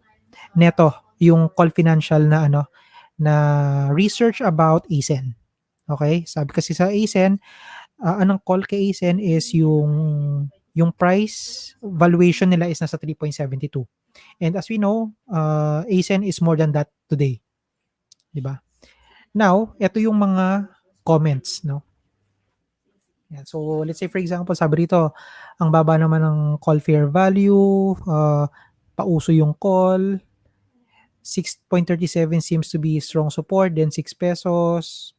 neto, yung Call Financial na research about ACEN. Okay? Sabi kasi sa ACEN, anong call kay ACEN is yung price valuation nila is nasa 3.72. And as we know, ACEN is more than that today. Diba? Now, ito yung mga comments, no? Yan. So, let's say for example, sabi rito, ang baba naman ng call fair value, pauso yung call, 6.37 seems to be strong support, then 6 pesos.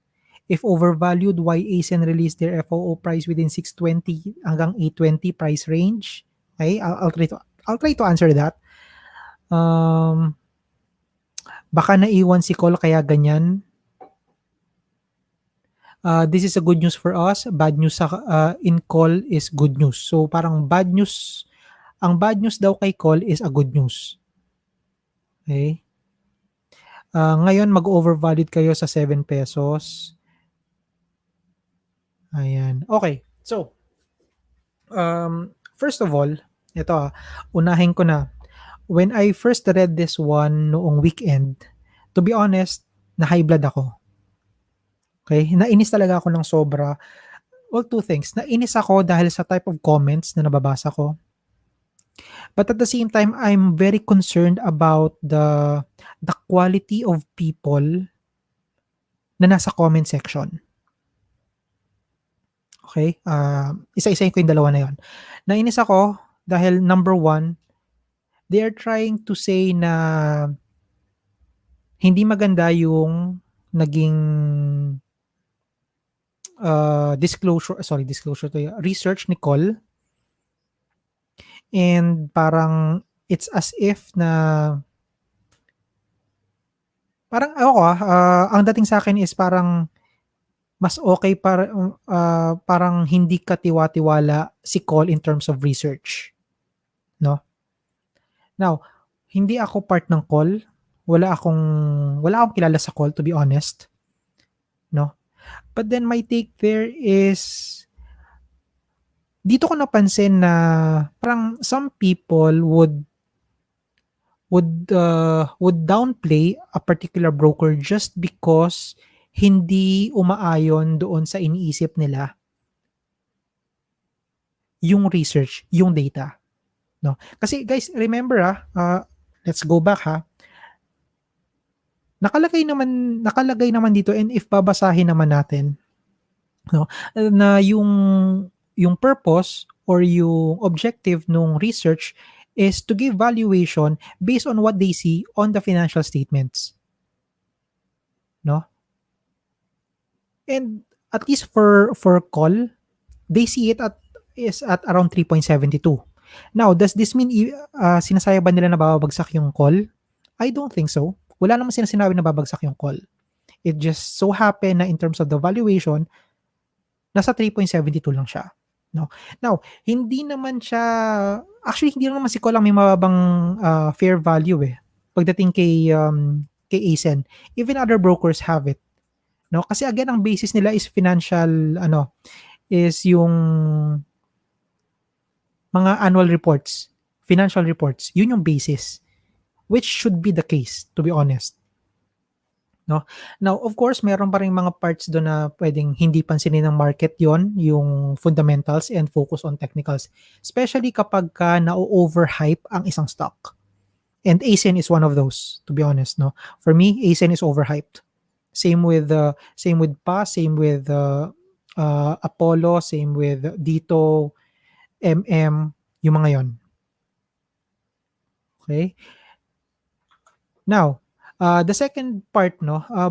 If overvalued, why ACEN released their FOO price within 620 hanggang 820 price range? Okay, I'll try to answer that. Baka naiwan si call kaya ganyan. This is a good news for us. Bad news in call is good news. So parang bad news, ang bad news daw kay call is a good news. Okay? Ngayon mag-overvalued kayo sa 7 pesos. Ayan. Okay. So, first of all, ito unahin ko na. When I first read this one noong weekend, to be honest, na high blood ako. Okay? Nainis talaga ako ng sobra. Well, two things. Nainis ako dahil sa type of comments na nababasa ko. But at the same time, I'm very concerned about the quality of people na nasa comment section. Okay? Isa-isahin ko yung dalawa na yon. Nainis ako dahil number one, they are trying to say na hindi maganda yung naging research ni Col. And parang it's as if na parang ang dating sa akin is parang mas okay parang hindi katiwa-tiwala si Col in terms of research. No? Now, hindi ako part ng Col. Wala akong kilala sa Col, to be honest. No? But then my take there is dito ko napansin na parang some people would downplay a particular broker just because hindi umaayon doon sa iniisip nila yung research, yung data. No? Kasi guys, remember let's go back Nakalagay naman dito, and if babasahin naman natin, no, na yung purpose or yung objective nung research is to give valuation based on what they see on the financial statements, no? And at least for call, they see it at around 3.72. Now, does this mean sinasaya ba nila na babagsak yung call? I don't think so. Wala naman sinabi na babagsak yung call. It just so happen na in terms of the valuation, nasa 3.72 lang siya. No? Now, hindi naman siya, actually hindi naman si call lang may mababang fair value eh. Pagdating kay ACEN. Even other brokers have it. No? Kasi again, ang basis nila is is yung mga annual reports, financial reports. Yun yung basis, which should be the case, to be honest. No? Now, of course, meron pa ring mga parts doon na pwedeng hindi pansinin ng market yon, yung fundamentals and focus on technicals. Especially kapag na-overhype ang isang stock. And ACEN is one of those, to be honest. No? For me, ACEN is overhyped. Same with PA, same with Apollo, same with Dito, yung mga yon. Okay? Now, the second part,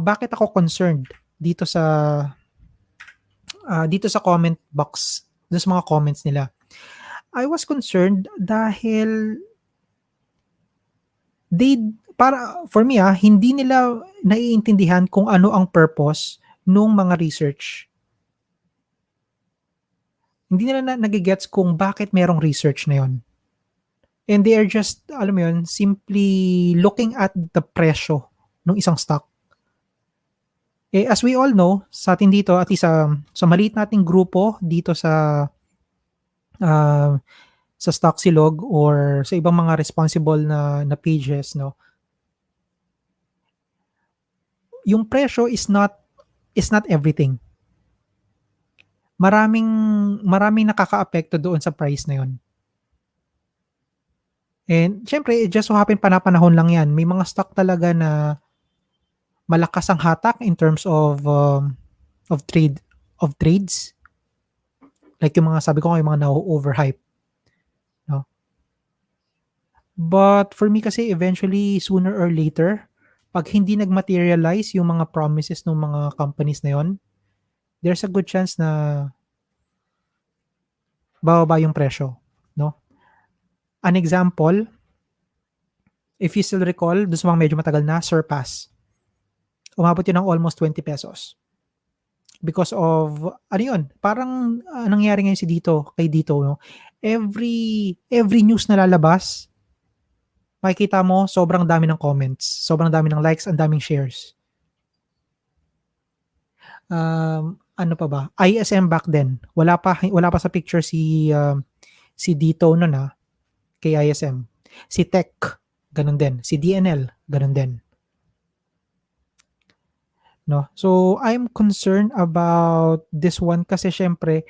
bakit ako concerned dito sa comment box, dito sa mga comments nila. I was concerned dahil for me, hindi nila naiintindihan kung ano ang purpose nung mga research. Hindi nila nagigets kung bakit merong research na yon. And they are just, alam mo yun, simply looking at the presyo ng isang stock. As we all know, sa atin dito, at least sa maliit nating grupo dito sa StockSilog or sa ibang mga responsible na pages, no? Yung presyo is not everything. Maraming nakakaapekto doon sa price na yon. And syempre, it just so happen panapanahon lang yan. May mga stock talaga na malakas ang hatak in terms of trades. Like yung mga sabi ko yung mga na-overhype. No? But for me kasi eventually, sooner or later, pag hindi nag-materialize yung mga promises ng mga companies na yon, there's a good chance na bababa yung presyo. No? An example, if you still recall, doon sa mga medyo matagal na, Surpass. Umabot yun ng almost 20 pesos. Because of, parang nangyari ngayon kay Dito, no? Every news na lalabas, makikita mo, sobrang dami ng comments, sobrang dami ng likes, ang daming shares. Ano pa ba? ISM back then, wala pa sa picture si Dito noon kay ISM. Si Tech, ganun din. Si DNL, ganun din. No? So, I'm concerned about this one kasi syempre,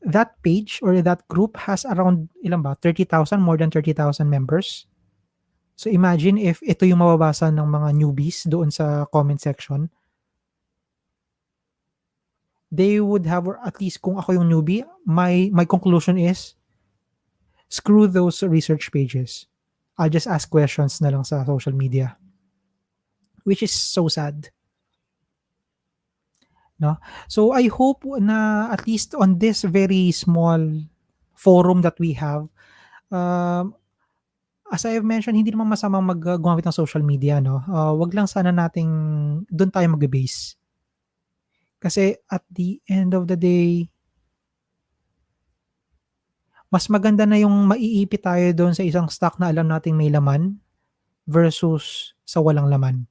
that page or that group has around, 30,000, more than 30,000 members. So, imagine if ito yung mababasa ng mga newbies doon sa comment section. They would have, or at least kung ako yung newbie, my conclusion is, screw those research pages. I'll just ask questions na lang sa social media. Which is so sad. No? So I hope na at least on this very small forum that we have, as I have mentioned, hindi naman masamang gumamit ng social media, no? Wag lang sana nating doon tayo mag-base. Kasi at the end of the day, mas maganda na yung maiipit tayo doon sa isang stock na alam nating may laman versus sa walang laman.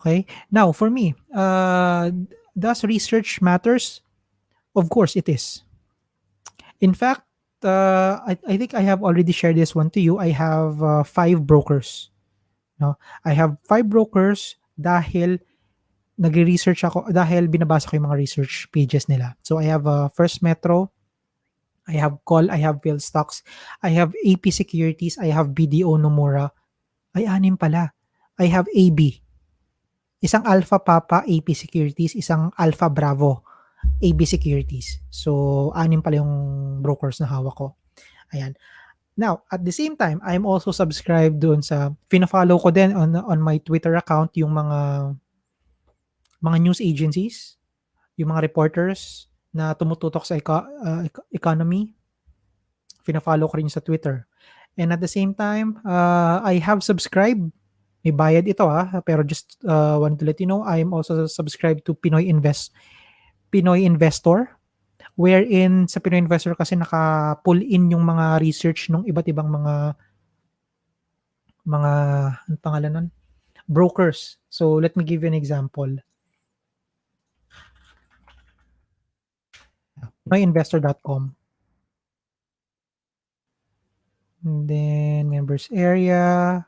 Okay? Now, for me, does research matters? Of course, it is. In fact, I think I have already shared this one to you. I have 5 brokers. No? I have 5 brokers dahil nagre-research ako, dahil binabasa ko yung mga research pages nila. So I have First Metro, I have Call, I have Build Stocks, I have AP Securities, I have BDO Nomura. Ay, 6 pala. I have AB. Isang Alpha Papa, AP Securities, isang Alpha Bravo, AB Securities. So, 6 pala yung brokers na hawak ko. Ayan. Now, at the same time, I'm also subscribed doon sa fina-follow ko din on my Twitter account yung mga news agencies, yung mga reporters na tumututok sa economy, fina-follow ko rin sa Twitter. And at the same time, I have subscribed, may bayad ito pero just want to let you know, I am also subscribed to Pinoy Investor, wherein sa Pinoy Investor kasi naka-pull in yung mga research ng iba't ibang mga ano pangalan nun? Brokers. So let me give you an example. PinoyInvestor.com. And then members area.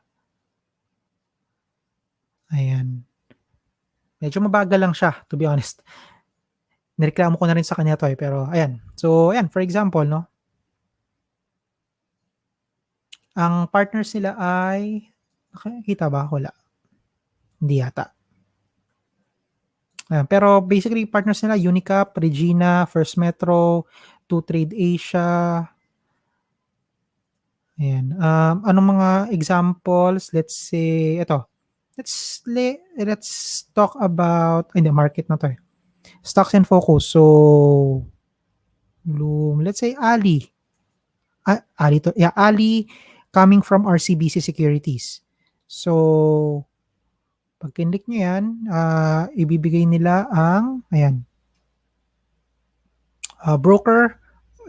Ayan. Medyo mabagal lang siya, to be honest. Nireklamo ko na rin sa kanya to pero ayan. So ayan, for example, no? Ang partners nila ay, nakikita ba? Wala. Hindi yata. Ayan, pero basically partners nila Unicap, Regina, First Metro, 2Trade Asia. Ayan. Anong mga examples? Let's say ito. Let's talk about the market na to. Stocks and focus. So let's say Ali. Ali to. Yeah, Ali coming from RCBC Securities. So pag kinlik nyo yan, ibibigay nila ang, ayan, broker,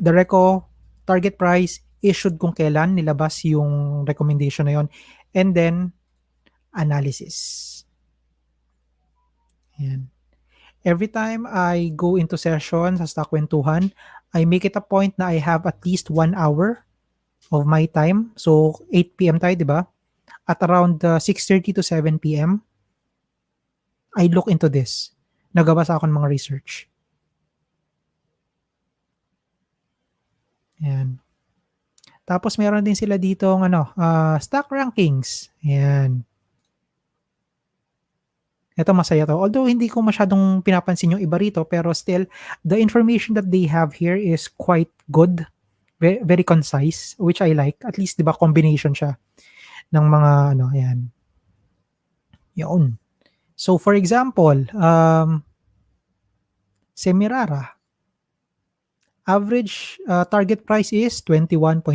the reco, target price, issued kung kailan nilabas yung recommendation na yon, and then analysis. Ayan. Every time I go into session sa StockWentuhan, I make it a point na I have at least 1 hour of my time. So 8 p.m. tayo, di ba? At around 6:30 to 7 p.m., I look into this. Nagabasa ako ng mga research. Ayan. Tapos meron din sila dito ng stock rankings. Ayan. Ito masaya to. Although hindi ko masyadong pinapansin yung iba rito, pero still, the information that they have here is quite good. Very, very concise, which I like. At least, di ba, combination siya ng mga, ayan. Yun. So, for example, Semirara, average target price is 21.24.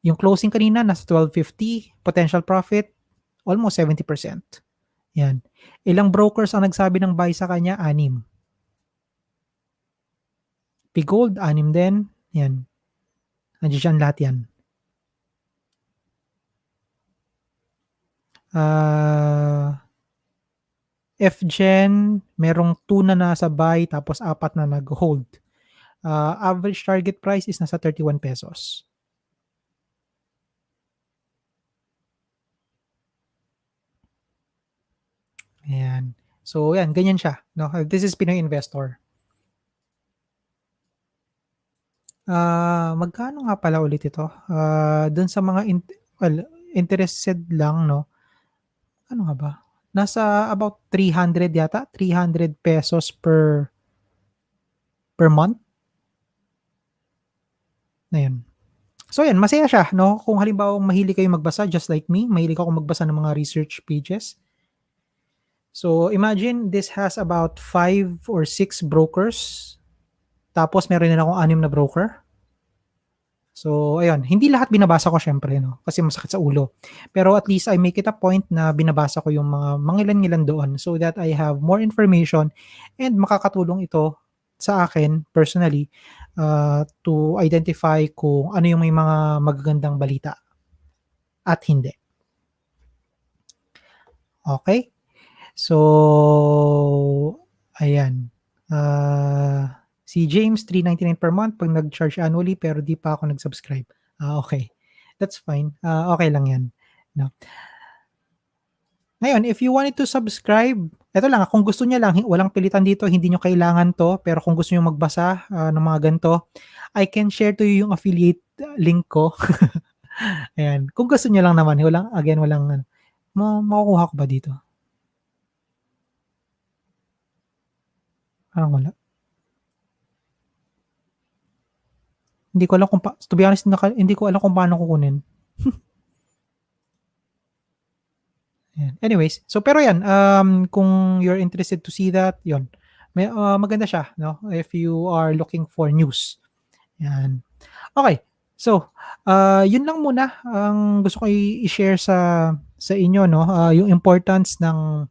Yung closing kanina, nasa 12.50. Potential profit, almost 70%. Yan. Ilang brokers ang nagsabi ng buy sa kanya? 6. PGOLD, 6 din. Yan. Nandiyan lahat yan. FGen, merong 2 na nasa buy tapos 4 na nag-hold. Average target price is nasa 31 pesos. Ayan. So, yan. Ganyan siya. No? This is Pinoy Investor. Magkano nga pala ulit ito? Dun sa mga interested lang, no? Ano nga ba? Nasa about 300 yata, 300 pesos per month. Ayun. So yan, masaya siya, no? Kung halimbawa mahilig kayo magbasa just like me, mahilig ako magbasa ng mga research pages. So imagine this has about 5 or 6 brokers. Tapos meron din akong 6 na broker. So, ayun, hindi lahat binabasa ko syempre, no? Kasi masakit sa ulo. Pero at least I make it a point na binabasa ko yung mga mangilan-ngilan doon so that I have more information and makakatulong ito sa akin personally to identify kung ano yung may mga magagandang balita at hindi. Okay? So, ayan. Si James, $3.99 per month pag nag-charge annually pero di pa ako nag-subscribe. Okay. That's fine. Okay lang yan. No? Ngayon, if you wanted to subscribe, eto lang, kung gusto niya lang, walang pilitan dito, hindi nyo kailangan to, pero kung gusto nyo magbasa ng mga ganito, I can share to you yung affiliate link ko. Ayan. Kung gusto nyo lang naman, walang, makukuha ko ba dito? Parang wala. Hindi ko alam kung to be honest hindi ko alam kung paano kukunin. Ayan. Anyways, so pero 'yan, kung you're interested to see that, 'yun. Maganda siya 'no, if you are looking for news, 'yan. Okey, so, 'yun lang muna ang gusto ko i-share sa inyo 'no, yung importance ng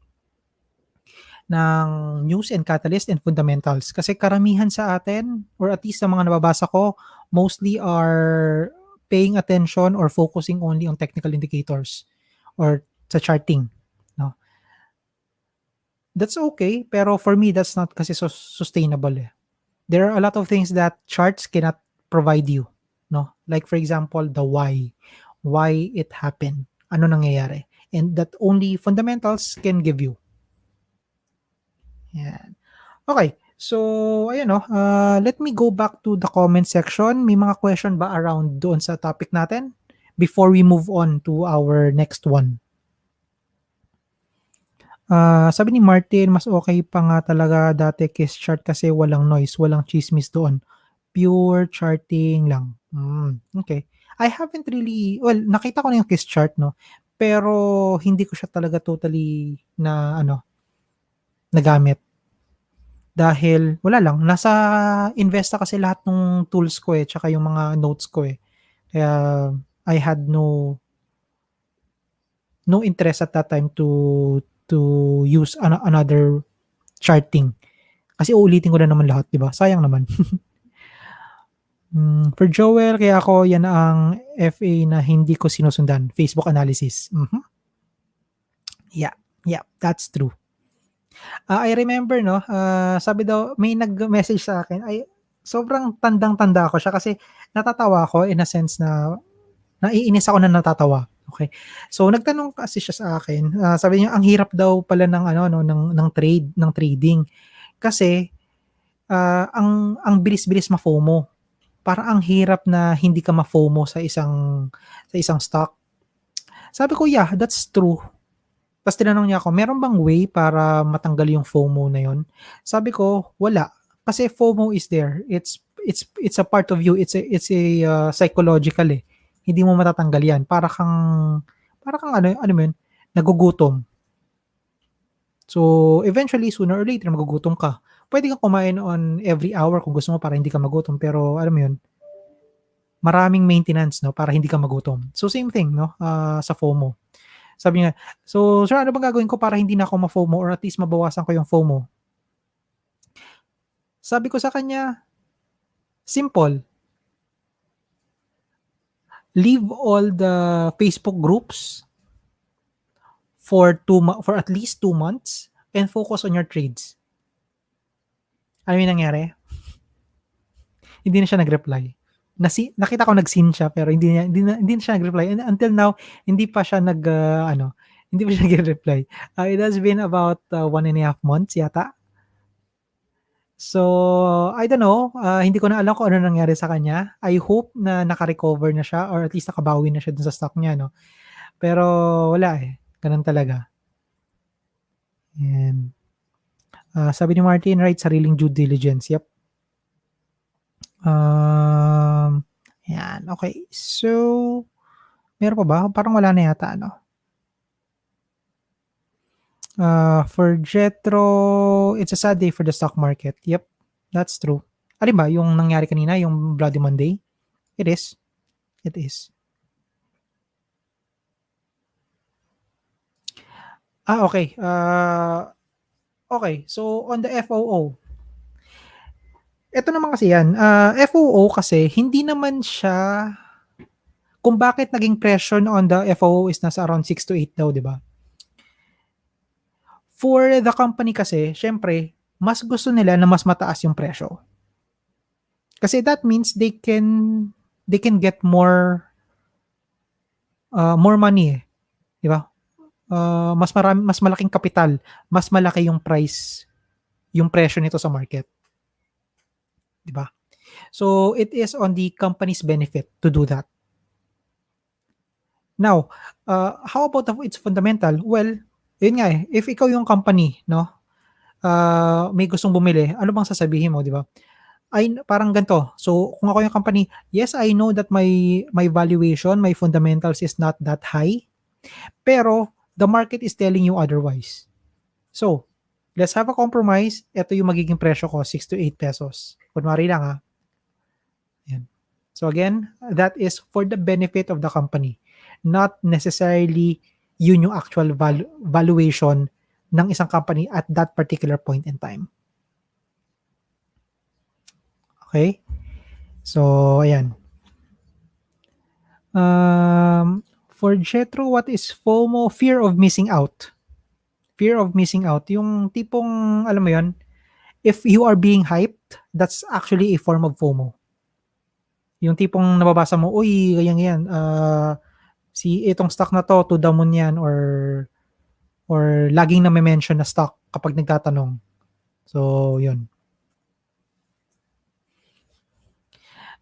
news and catalyst and fundamentals. Kasi karamihan sa atin or at least sa mga nababasa ko, mostly are paying attention or focusing only on technical indicators or sa charting, 'no. That's okay, pero for me that's not kasi sustainable, eh. There are a lot of things that charts cannot provide you, 'no. Like for example, the why it happened, ano nangyayari, and that only fundamentals can give you, 'yan. Okay, so ayan 'no, let me go back to the comment section. May mga question ba around doon sa topic natin before we move on to our next one? Sabi ni Martin, mas okay pa nga talaga dati kiss chart kasi walang noise, walang tsismis doon. Pure charting lang. Okay. I haven't really well, nakita ko na yung kiss chart 'no, pero hindi ko siya talaga totally na ano, nagamit. Dahil wala lang, nasa Investa kasi lahat nung tools ko, eh, tsaka yung mga notes ko, eh. Kaya I had no interest at that time to use another charting. Kasi uulitin ko na naman lahat, 'di ba? Sayang naman. For Joel, kaya ako 'yan ang FA na hindi ko sinusundan, Facebook analysis. Yeah, yeah, that's true. I remember 'no, sabi daw may nag-message sa akin, ay sobrang tandang-tanda ko siya kasi natatawa ako in a sense na naiinis ako na natatawa, okey. So nagtanong kasi siya sa akin, sabi niya ang hirap daw pala ng ano 'no, ng trading kasi, ang bilis-bilis ma-FOMO. Parang ang hirap na hindi ka ma-FOMO sa isang stock. Sabi ko, "Yeah, that's true." Ta's tinanong niya ako, "Meron bang way para matanggal yung FOMO na yun?" Sabi ko, "Wala." Kasi FOMO is there. It's a part of you. It's a psychological, eh. Hindi mo matatanggal 'yan. Para kang ano, alam mo yun, nagugutom. So, eventually, sooner or later magugutom ka. Puwede kang kumain on every hour kung gusto mo para hindi ka magutom, pero alam mo yun, maraming maintenance 'no, para hindi ka magutom. So, same thing 'no, sa FOMO. Sabi niya, "So, sir ano bang gagawin ko para hindi na ako ma-FOMO or at least mabawasan ko yung FOMO?" Sabi ko sa kanya, "Simple, leave all the Facebook groups for at least 2 months and focus on your trades." Alam mo yung nangyari? Hindi na siya nag-reply. Nakita ko nag-seen siya pero hindi na siya nag-reply and until now hindi pa siya ano, hindi pa siya nagre-reply. It has been about 1.5 months yata. So, I don't know, hindi ko na alam kung ano nangyari sa kanya. I hope na naka-recover na siya or at least nakabawi na siya dun sa stock niya 'no. Pero wala, eh, ganun talaga. And, sabi ni Martin, right, sariling due diligence, yep. Um, 'Yan, okey. So, meron pa ba? Parang wala na yata ano. For Jetro, it's a sad day for the stock market. Yep, that's true. Alin ba, yung nangyari kanina, yung Bloody Monday? It is, it is. Okey, okey. So, on the FOO, eto naman kasi 'yan, FOO kasi hindi naman siya kung bakit naging presyo on the FOO is nasa around 6 to 8 daw, 'di ba? For the company kasi siyempre mas gusto nila na mas mataas yung presyo. Kasi that means they can get more money, eh, 'di ba? Mas malaking kapital, mas malaki yung yung presyo nito sa market, 'di ba? So, it is on the company's benefit to do that. Now, how about its fundamental? Well, yun nga, eh, if ikaw yung company 'no, may gustong bumili, ano bang sasabihin mo, 'di ba? parang ganito. So, kung ako yung company, yes, I know that my valuation, my fundamentals is not that high, pero the market is telling you otherwise. So, let's have a compromise. Ito yung magiging presyo ko, 6 to 8 pesos. Kunwari lang ha. Yan. So again, that is for the benefit of the company. Not necessarily yun yung actual valuation ng isang company at that particular point in time. Okay? So, ayan. For Jetro, what is FOMO? Fear of missing out. Fear of missing out. Yung tipong, alam mo yun, if you are being hyped, that's actually a form of FOMO. Yung tipong nababasa mo, uy, ganyan, si itong stock na to the moon yan, or laging na mention na stock kapag nagtatanong. So, yun.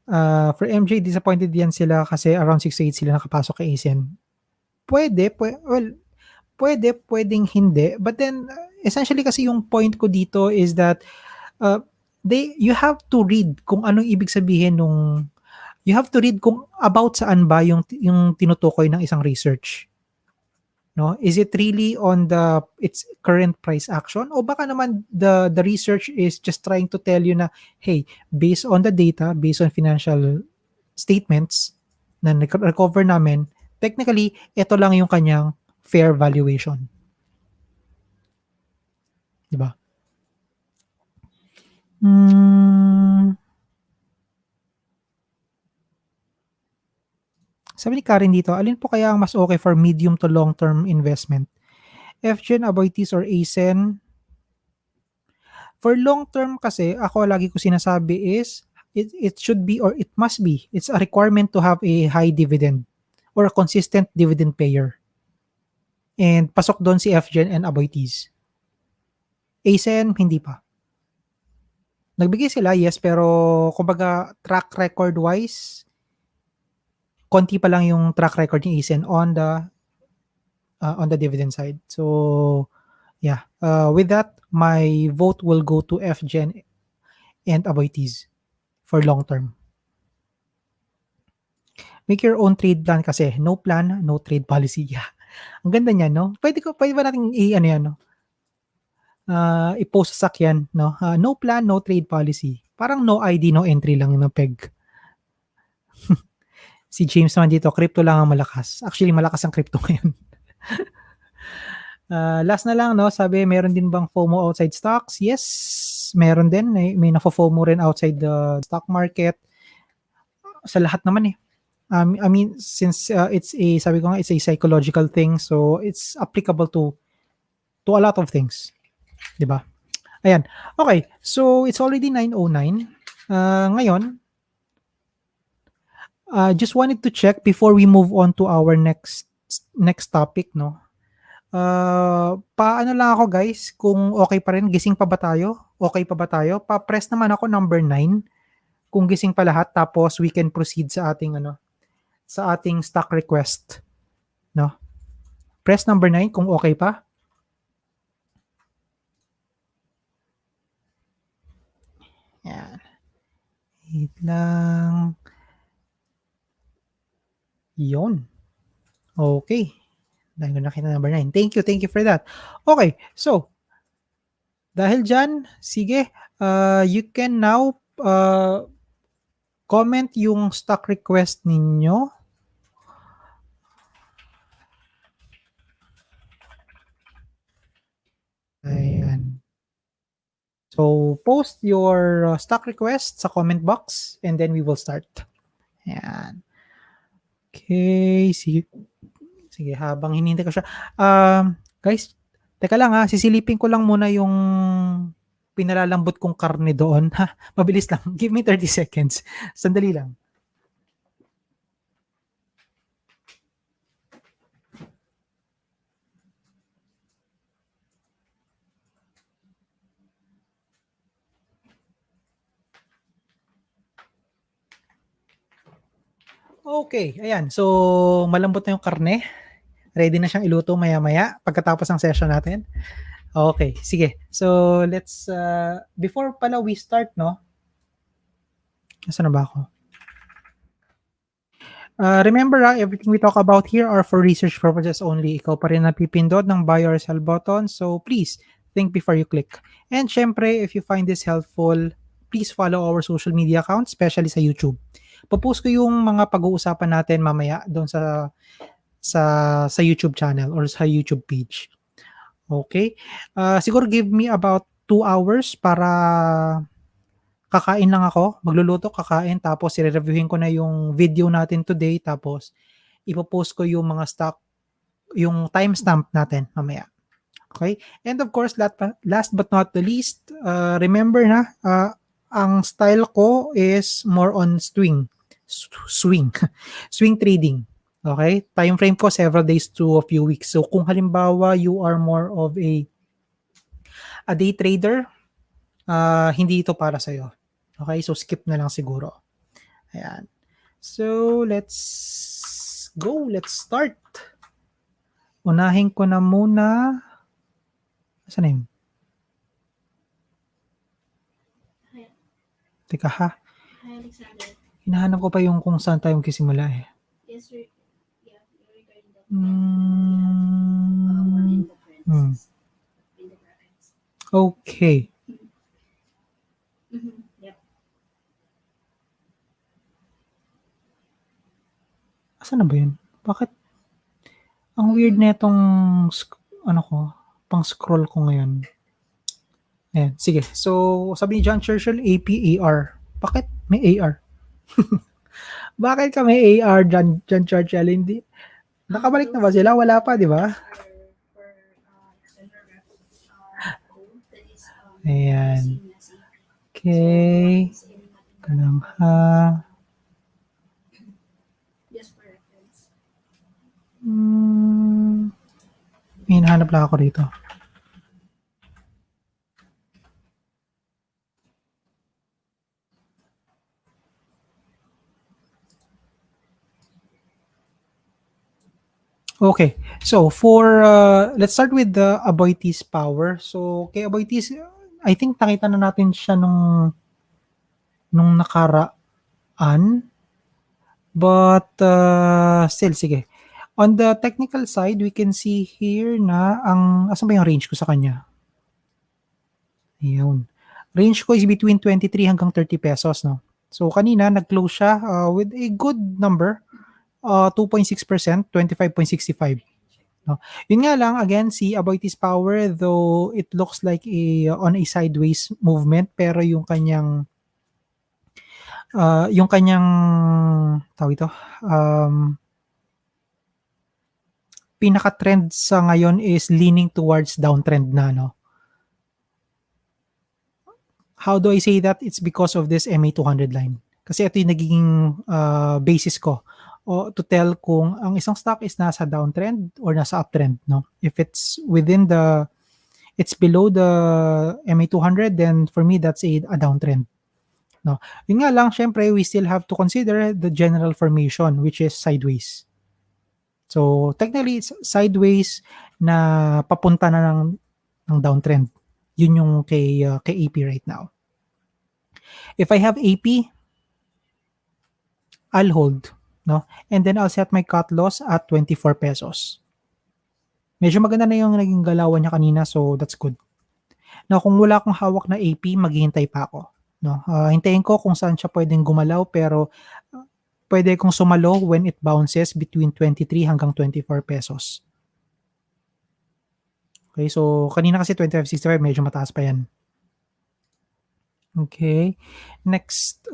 For MJ, disappointed yan sila kasi around 6 to 8 sila nakapasok kay ACEN. Pwedeng hindi. But then, essentially kasi yung point ko dito is that uh, you have to read kung anong ibig sabihin nung, you have to read kung about saan ba yung tinutukoy ng isang research. No, is it really on its current price action, o baka naman the research is just trying to tell you na, hey, based on the data, based on financial statements na recover namin, technically ito lang yung kanyang fair valuation, di ba? Sabi ni Karen dito, alin po kaya ang mas okay for medium to long term investment? FGen, Aboitiz, or ACEN? For long term kasi, ako lagi ko sinasabi is, it should be, or it must be, it's a requirement to have a high dividend or a consistent dividend payer. And pasok doon si FGen and Aboitiz. ACEN, hindi pa. Nagbigay sila, yes, pero kumbaga track record wise, konti pa lang yung track record ni ACEN on the dividend side. So, yeah. With that, my vote will go to FGen and Aboitiz for long term. Make your own trade plan kasi. No plan, no trade policy. Yeah. Ang ganda niya, no? Pwede ba natin i-post sa sakyan, no? No plan, no trade policy. Parang no ID, no entry lang ng peg. Si James naman dito, crypto lang ang malakas. Actually, malakas ang crypto ngayon. Last na lang, no? Sabi, meron din bang FOMO outside stocks? Yes, meron din. May na-FOMO rin outside the stock market. Sa lahat naman eh. I mean, since sabi ko nga, it's a psychological thing, so it's applicable to a lot of things. Diba? Ayan. Okay, so it's already 9:09. Ngayon, just wanted to check before we move on to our next topic, no? Paano lang ako guys, kung okay pa rin, gising pa ba tayo? Okay pa ba tayo? Pa-press naman ako number 9 kung gising pa lahat, tapos we can proceed sa ating stock request, no? Press number 9 kung okay pa. Yan. Wait lang. Yon. Okay. Dahil ko nakita number 9. Thank you for that. Okay, so dahil dyan, sige, you can now comment yung stock request ninyo. Ayan. So, post your stock request sa comment box and then we will start. Ayan. Okay, sige, habang hinihintay ko siya. Guys, teka lang sisilipin ko lang muna yung pinalalambot kong karne doon. Mabilis lang. Give me 30 seconds. Sandali lang. Okay, ayan. So, malambot na yung karne. Ready na siyang iluto maya-maya pagkatapos ng session natin. Okay, sige. So, let's, before pala we start, no? Nasaan na ba ako? Remember, everything we talk about here are for research purposes only. Ikaw pa rin napipindot ng buy or sell button. So please, think before you click. And syempre, if you find this helpful, please follow our social media accounts, especially sa YouTube. Popost ko yung mga pag-uusapan natin mamaya doon sa YouTube channel or sa YouTube page. Okay? Siguro give me about 2 hours para kakain lang ako, magluluto, kakain, tapos i-reviewin ko na yung video natin today, tapos ipo-post ko yung mga stock, yung timestamp natin mamaya. Okay? And of course, last but not the least, remember na, ang style ko is more on swing. Swing trading. Okay? Time frame ko several days to a few weeks. So kung halimbawa you are more of a day trader, hindi ito para sa'yo. Okay? So skip na lang siguro. Ayan. So let's go. Let's start. Unahin ko na muna. Saan na yun? Teka ha. Hi, Alexander. Hinahanap ko pa yung kung saan tayo magsisimula eh. Yes, sir. Yeah, you're regarding the Mm, in the trends. In the brackets. okay. Yep. Asan na ba yun? Bakit? Ang weird na itong ano ko, pang scroll ko ngayon. Ayan, sige. So, sabi ni John Churchill, APAR. Bakit may AR? Bakit ka may AR, John Churchill? Hindi. Nakabalik na ba sila? Wala pa, di ba? For extender code that is Ayan. using Okay. Ganang ha. just for reference. May hinahanap lang ako rito. Okay. So, for, let's start with the Aboitiz power. So, kay Aboitiz, I think nakita na natin siya nung nakaraan. But, still, sige. On the technical side, we can see here na asan ba yung range ko sa kanya? Ayun. Range ko is between 23 hanggang 30 pesos, no? So, kanina, nag-close siya with a good number, 2.6%, 25.65. No? Yun nga lang, again, si Aboitiz Power, though it looks like on a sideways movement, pero yung kanyang tawag ito, pinaka-trend sa ngayon is leaning towards downtrend na, no? How do I say that? It's because of this MA200 line. Kasi ito yung nagiging basis ko to tell kung ang isang stock is nasa downtrend or nasa uptrend, no? If it's it's below the MA200, then for me that's a downtrend, no? Yun nga lang, syempre we still have to consider the general formation, which is sideways. So technically it's sideways na papunta na ng downtrend. Yun yung kay AP right now. If I have AP, I'll hold, no? And then I'll set my cut loss at 24 pesos. Medyo maganda na yung naging galawan niya kanina, so that's good. Now, kung wala akong hawak na AP, maghihintay pa ako, no? Hintayin ko kung saan siya pwedeng gumalaw, pero pwede kong sumalo when it bounces between 23 hanggang 24 pesos. Okay, so kanina kasi 25.65, medyo mataas pa yan. Okay. Next,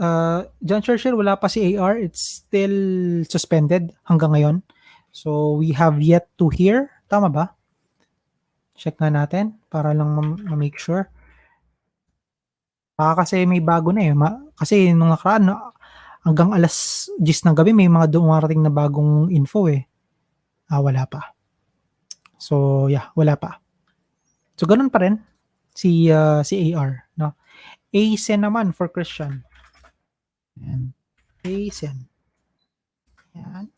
John Churchill, wala pa si AR. It's still suspended hanggang ngayon. So, we have yet to hear. Tama ba? Check nga natin para lang ma-make sure. Kasi may bago na eh. Kasi nung nakaraan, hanggang alas 10 ng gabi, may mga dumarating na bagong info eh. Wala pa. So, yeah, wala pa. So, ganun pa rin si AR, no? ACEN naman for Christian. Ayan. ACEN. Ayan.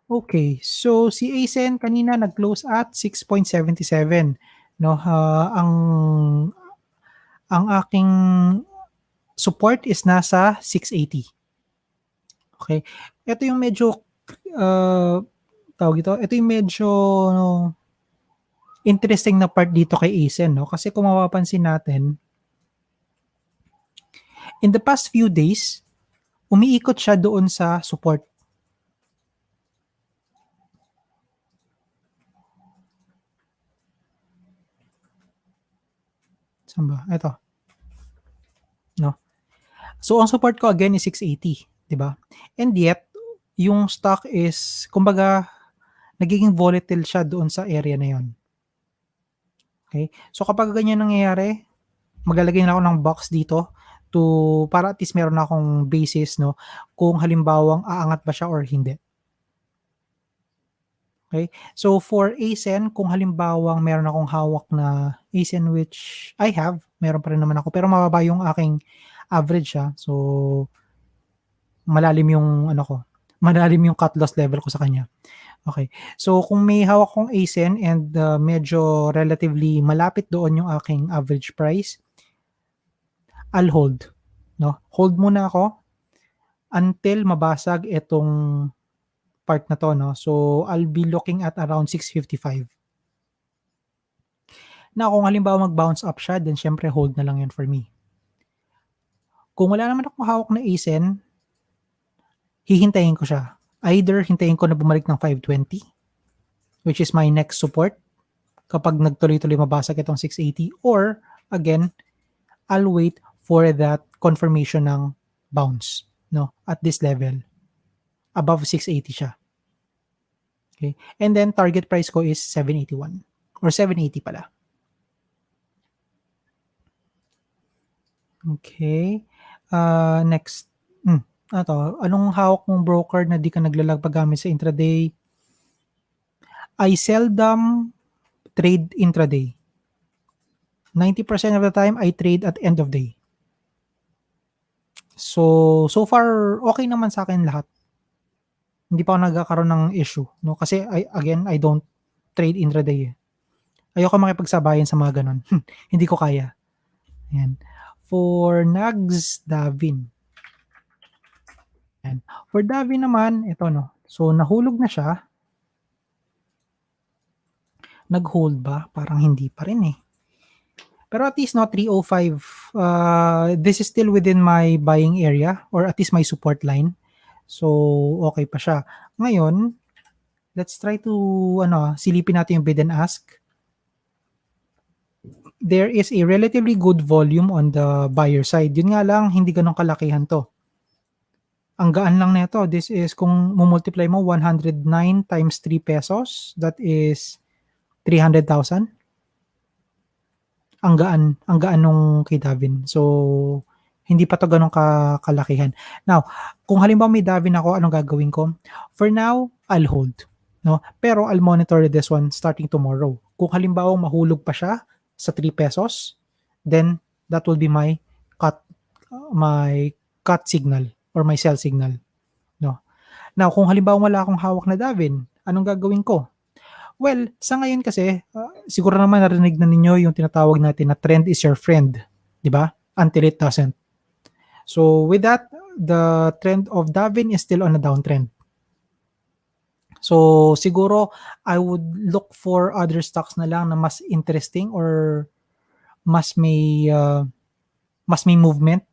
Okay, so si ACEN kanina nag-close at 6.77. No, ang aking support is nasa 680. Okay? Ito yung medyo, tawag ito, ito yung medyo interesting na part dito kay ACEN, no? Kasi kung mapapansin natin, in the past few days, umiikot siya doon sa support. Saan ba? Ito, no? So, ang support ko again is 680, 'di ba? And yet, yung stock is, kumbaga, nagiging volatile siya doon sa area na 'yon. Okay? So, kapag ganyan nangyayari, maglalagay na ako ng box dito para at least meron na akong basis, no, kung halimbawang aangat ba siya or hindi. Okay? So, for ACEN, kung halimbawang meron akong hawak na ACEN, which I have, meron pa rin naman ako, pero mababa yung aking average siya. So, malalim yung ano ko, malalim yung cut loss level ko sa kanya. Okay. So, kung may hawak akong ACEN and medyo relatively malapit doon yung aking average price, I'll hold. No? Hold muna ako until mabasag itong part na to. No? So, I'll be looking at around 655. Na kung halimbawa mag-bounce up siya, then syempre hold na lang yun for me. Kung wala naman akong hawak na ACEN, hihintayin ko siya. Either hintayin ko na bumalik ng 520, which is my next support, kapag nagtuloy-tuloy mabasag itong 680, or again, I'll wait for that confirmation ng bounce, no, at this level. Above 680 siya. Okay? And then target price ko is 781 or 780 pala. Okay. Next. Anong hawak mong broker na di ka naglalagpag gamit sa intraday? I seldom trade intraday. 90% of the time, I trade at end of day. So far, okay naman sa akin lahat. Hindi pa ako nagkakaroon ng issue. No? Kasi, I don't trade intraday. Ayoko makipagsabayan sa mga ganon. Hindi ko kaya. Ayan. For Nags, DAVIN. Ayan. For DAVIN naman, ito no. So, nahulog na siya. Nag-hold ba? Parang hindi pa rin eh. Pero at least no, 305. This is still within my buying area or at least my support line. So, okay pa siya. Ngayon, let's try to silipin natin yung bid and ask. There is a relatively good volume on the buyer side. Yun nga lang, hindi ganun kalakihan to. Ang gaan lang nito, this is kung multiply mo 109 times 3 pesos, that is 300,000. Ang gaan nung kay DAVIN. So, hindi pa to ganun kalakihan. Now, kung halimbawa may DAVIN ako, anong gagawin ko? For now, I'll hold. No? Pero I'll monitor this one starting tomorrow. Kung halimbawa mahulog pa siya sa 3 pesos, then that will be my cut signal or my sell signal. No? Now, kung halimbawa wala akong hawak na DAVIN, anong gagawin ko? Well, sa ngayon kasi, siguro naman narinig na ninyo yung tinatawag natin na trend is your friend. Di ba? Until it doesn't. So, with that, the trend of DAVIN is still on a downtrend. So, siguro, I would look for other stocks na lang na mas interesting or mas may movement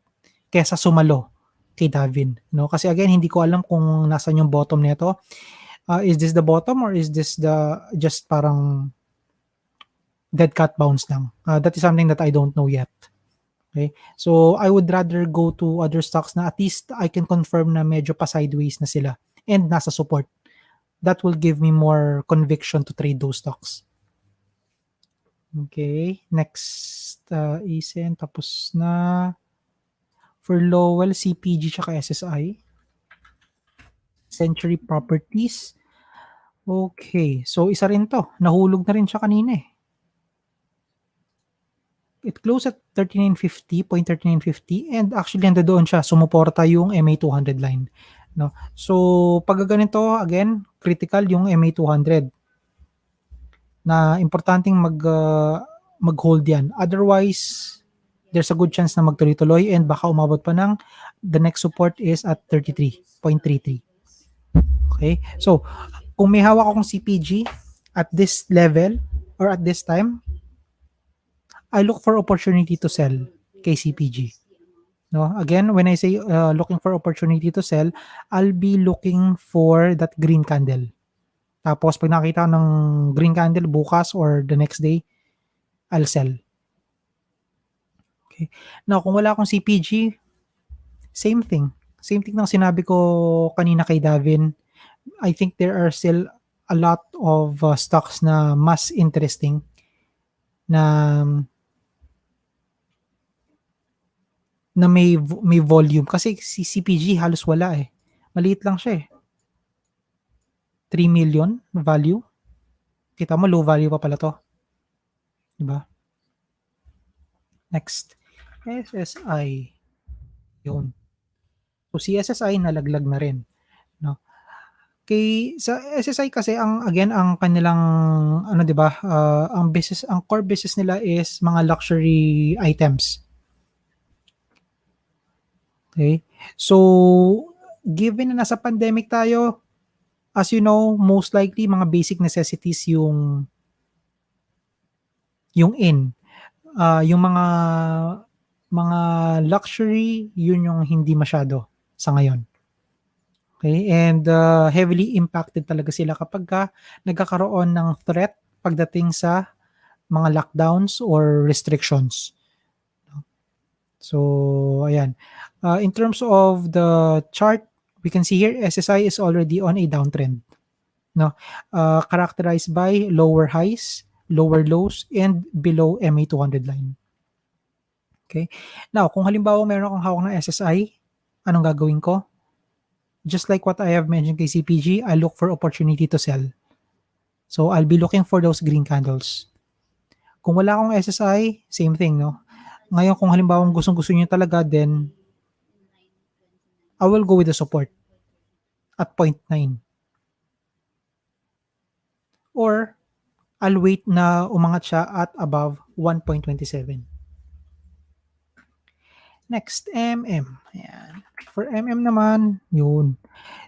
kesa sumalo kay DAVIN. No? Kasi again, hindi ko alam kung nasan yung bottom nito. Is this the bottom or is this just parang dead cat bounce lang? That is something that I don't know yet. Okay? So, I would rather go to other stocks na at least I can confirm na medyo pa sideways na sila and nasa support. That will give me more conviction to trade those stocks. Okay. Next, ACEN. Tapos na. For Lowell, CPG tsaka SSI. Century Properties. Okay. So, isa rin to. Nahulog na rin siya kanina eh. It closed at 3950, 0.3950 and actually nando doon siya, sumuporta yung MA200 line. No? So, pag ganito, again, critical yung MA200 na importanteng mag-hold yan. Otherwise, there's a good chance na magtuloy-tuloy and baka umabot pa ng the next support is at 33.33. Okay? So, kung may hawak akong CPG at this level or at this time, I look for opportunity to sell kay CPG. No, again, when I say looking for opportunity to sell, I'll be looking for that green candle. Tapos pag nakita ng green candle bukas or the next day, I'll sell. Okay. Now, kung wala akong CPG, same thing. Same thing ng sinabi ko kanina kay Davin. I think there are still a lot of stocks na mas interesting na may volume kasi si CPG halos wala eh. Maliit lang siya eh. 3 million value. Kita mo low value pa pala to. Diba? Next. SSI. Yun. So si SSI nalaglag na rin, no? Sa SSI kasi ang kanilang ano 'di ba, ang core business nila is mga luxury items. Okay? So given na nasa pandemic tayo, as you know, most likely mga basic necessities yung in. Yung mga luxury, yun yung hindi masyado sa ngayon. Okay? And heavily impacted talaga sila kapagka nagkakaroon ng threat pagdating sa mga lockdowns or restrictions. So, ayan. In terms of the chart, we can see here SSI is already on a downtrend. No? Characterized by lower highs, lower lows, and below MA 200 line. Okay? Now, kung halimbawa meron akong hawak ng SSI, anong gagawin ko? Just like what I have mentioned kay CPG, I look for opportunity to sell. So, I'll be looking for those green candles. Kung wala akong SSI, same thing, no? Ngayon, kung halimbawa gustong-gusto niyo talaga, then I will go with the support at 0.9. Or, I'll wait na umangat siya at above 1.27. Next, MM. Ayan. For MM naman, yun.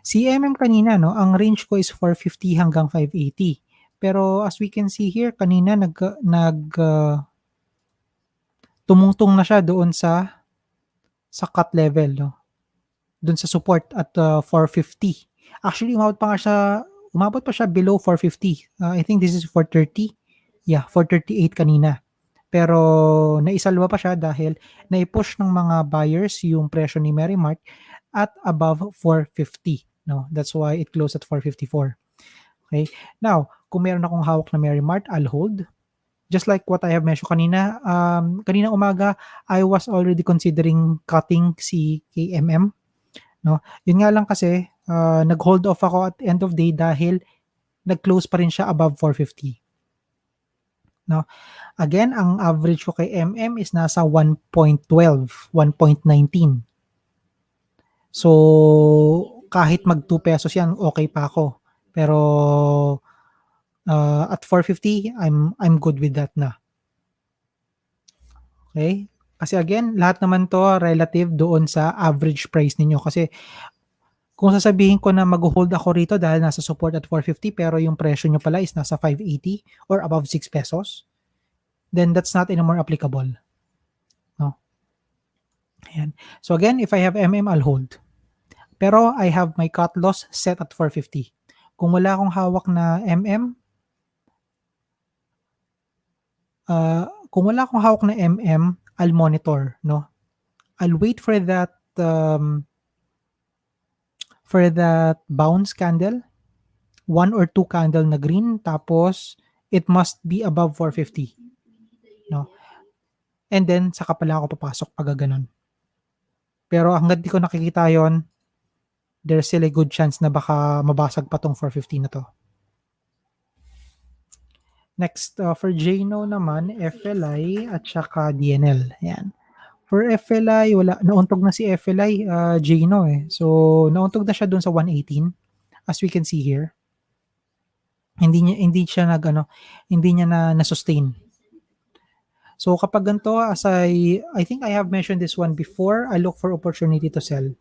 Si MM kanina, no, ang range ko is 450 hanggang 580. Pero as we can see here, kanina tumungtong na siya doon sa cut level, no? Doon sa support at 450. Actually, umabot pa siya below 450. I think this is 430. Yeah, 438 kanina. Pero naisalwa pa siya dahil nai-push ng mga buyers yung presyo ni Merrimart at above 450. No, that's why it closed at 454. Okay? Now, kung meron akong hawak na Merrimart, I'll hold. Just like what I have mentioned kanina, kanina umaga, I was already considering cutting si KMM. No? Yun nga lang kasi, nag-hold off ako at end of day dahil nag-close pa rin siya above 450. No? Again, ang average ko kay MM is nasa 1.12, 1.19. So, kahit mag 2 pesos yan, okay pa ako. Pero at 450, I'm good with that na. Okay? Kasi again, lahat naman to relative doon sa average price ninyo. Kasi kung sasabihin ko na mag-hold ako rito dahil nasa support at 450 pero yung presyo nyo pala is nasa 580 or above 6 pesos, then that's not anymore applicable. No? Ayan. So again, if I have MM, I'll hold. Pero I have my cut loss set at 450. Kung wala akong hawak na MM, I'll monitor, no? I'll wait for that bounce candle, 1 or 2 candle na green, tapos it must be above 450, no? And then saka pala ako papasok pag ganun. Pero hangga't di ko nakikita yon, there's still a good chance na baka mabasag pa tong 450 na to. Next, for JNO naman, FLI at saka DNL. Ayan. For FLI, wala. Nauntog na si FLI, JNO eh. So, nauntog na siya dun sa 118. As we can see here. Hindi niya na sustain. So kapag ganito, as I think I have mentioned this one before, I look for opportunity to sell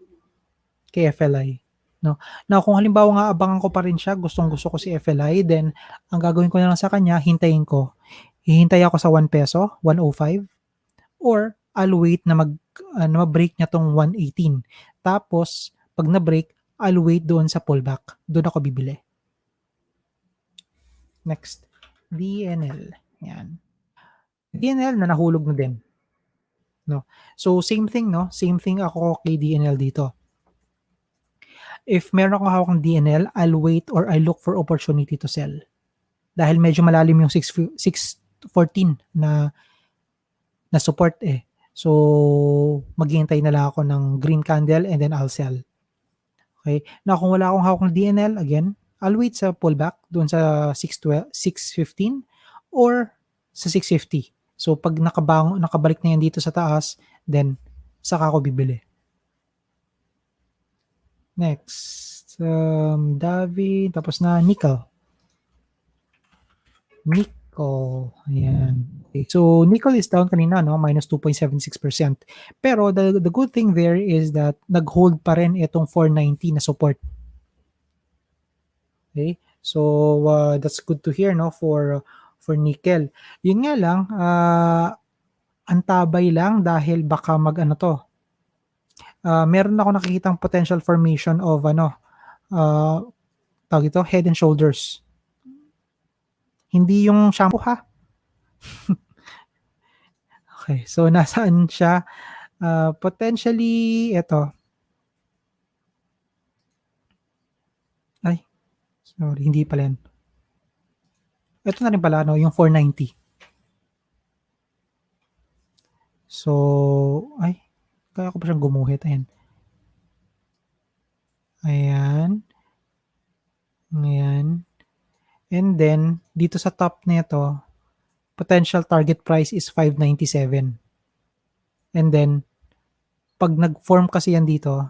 kay FLI. No? Now, kung halimbawa nga abangan ko pa rin siya, gustong-gusto ko si FLI, then ang gagawin ko na lang sa kanya, hintayin ko. Hihintay ako sa 1 peso, 105, or I'll wait na ma-break niya tong 118. Tapos, pag na-break, I'll wait doon sa pullback. Doon ako bibili. Next, DNL. Yan. DNL na nahulog na din. No? So, same thing, no? Same thing ako kay DNL dito. If meron akong hawak ng DNL, I'll wait or I look for opportunity to sell. Dahil medyo malalim yung 614 na support eh. So, maghihintay na lang ako ng green candle and then I'll sell. Okay? Now, kung wala akong hawak ng DNL, again, I'll wait sa pullback doon sa 615 or sa 650. So, pag nakabalik na yan dito sa taas, then saka ako bibili. Next, DAVIN, tapos na NIKL. NIKL, ayan. Okay. So, NIKL is down kanina, no? Minus 2.76%. Pero the good thing there is that nag-hold pa rin itong 490 na support. Okay? So, that's good to hear, no? For NIKL. Yun nga lang, antabay lang dahil baka meron ako nakikitang potential formation of tawag ito, head and shoulders. Hindi yung shampoo ha. Okay, so nasaan siya? Potentially, ito. Ay, sorry, hindi pala yan. Ito na rin pala, no, yung 490. So, ay, kaya ko pa siyang gumuhit. Ayan. Ayan. Ayan. And then, dito sa top nito, potential target price is 597. And then, pag nag-form kasi yan dito,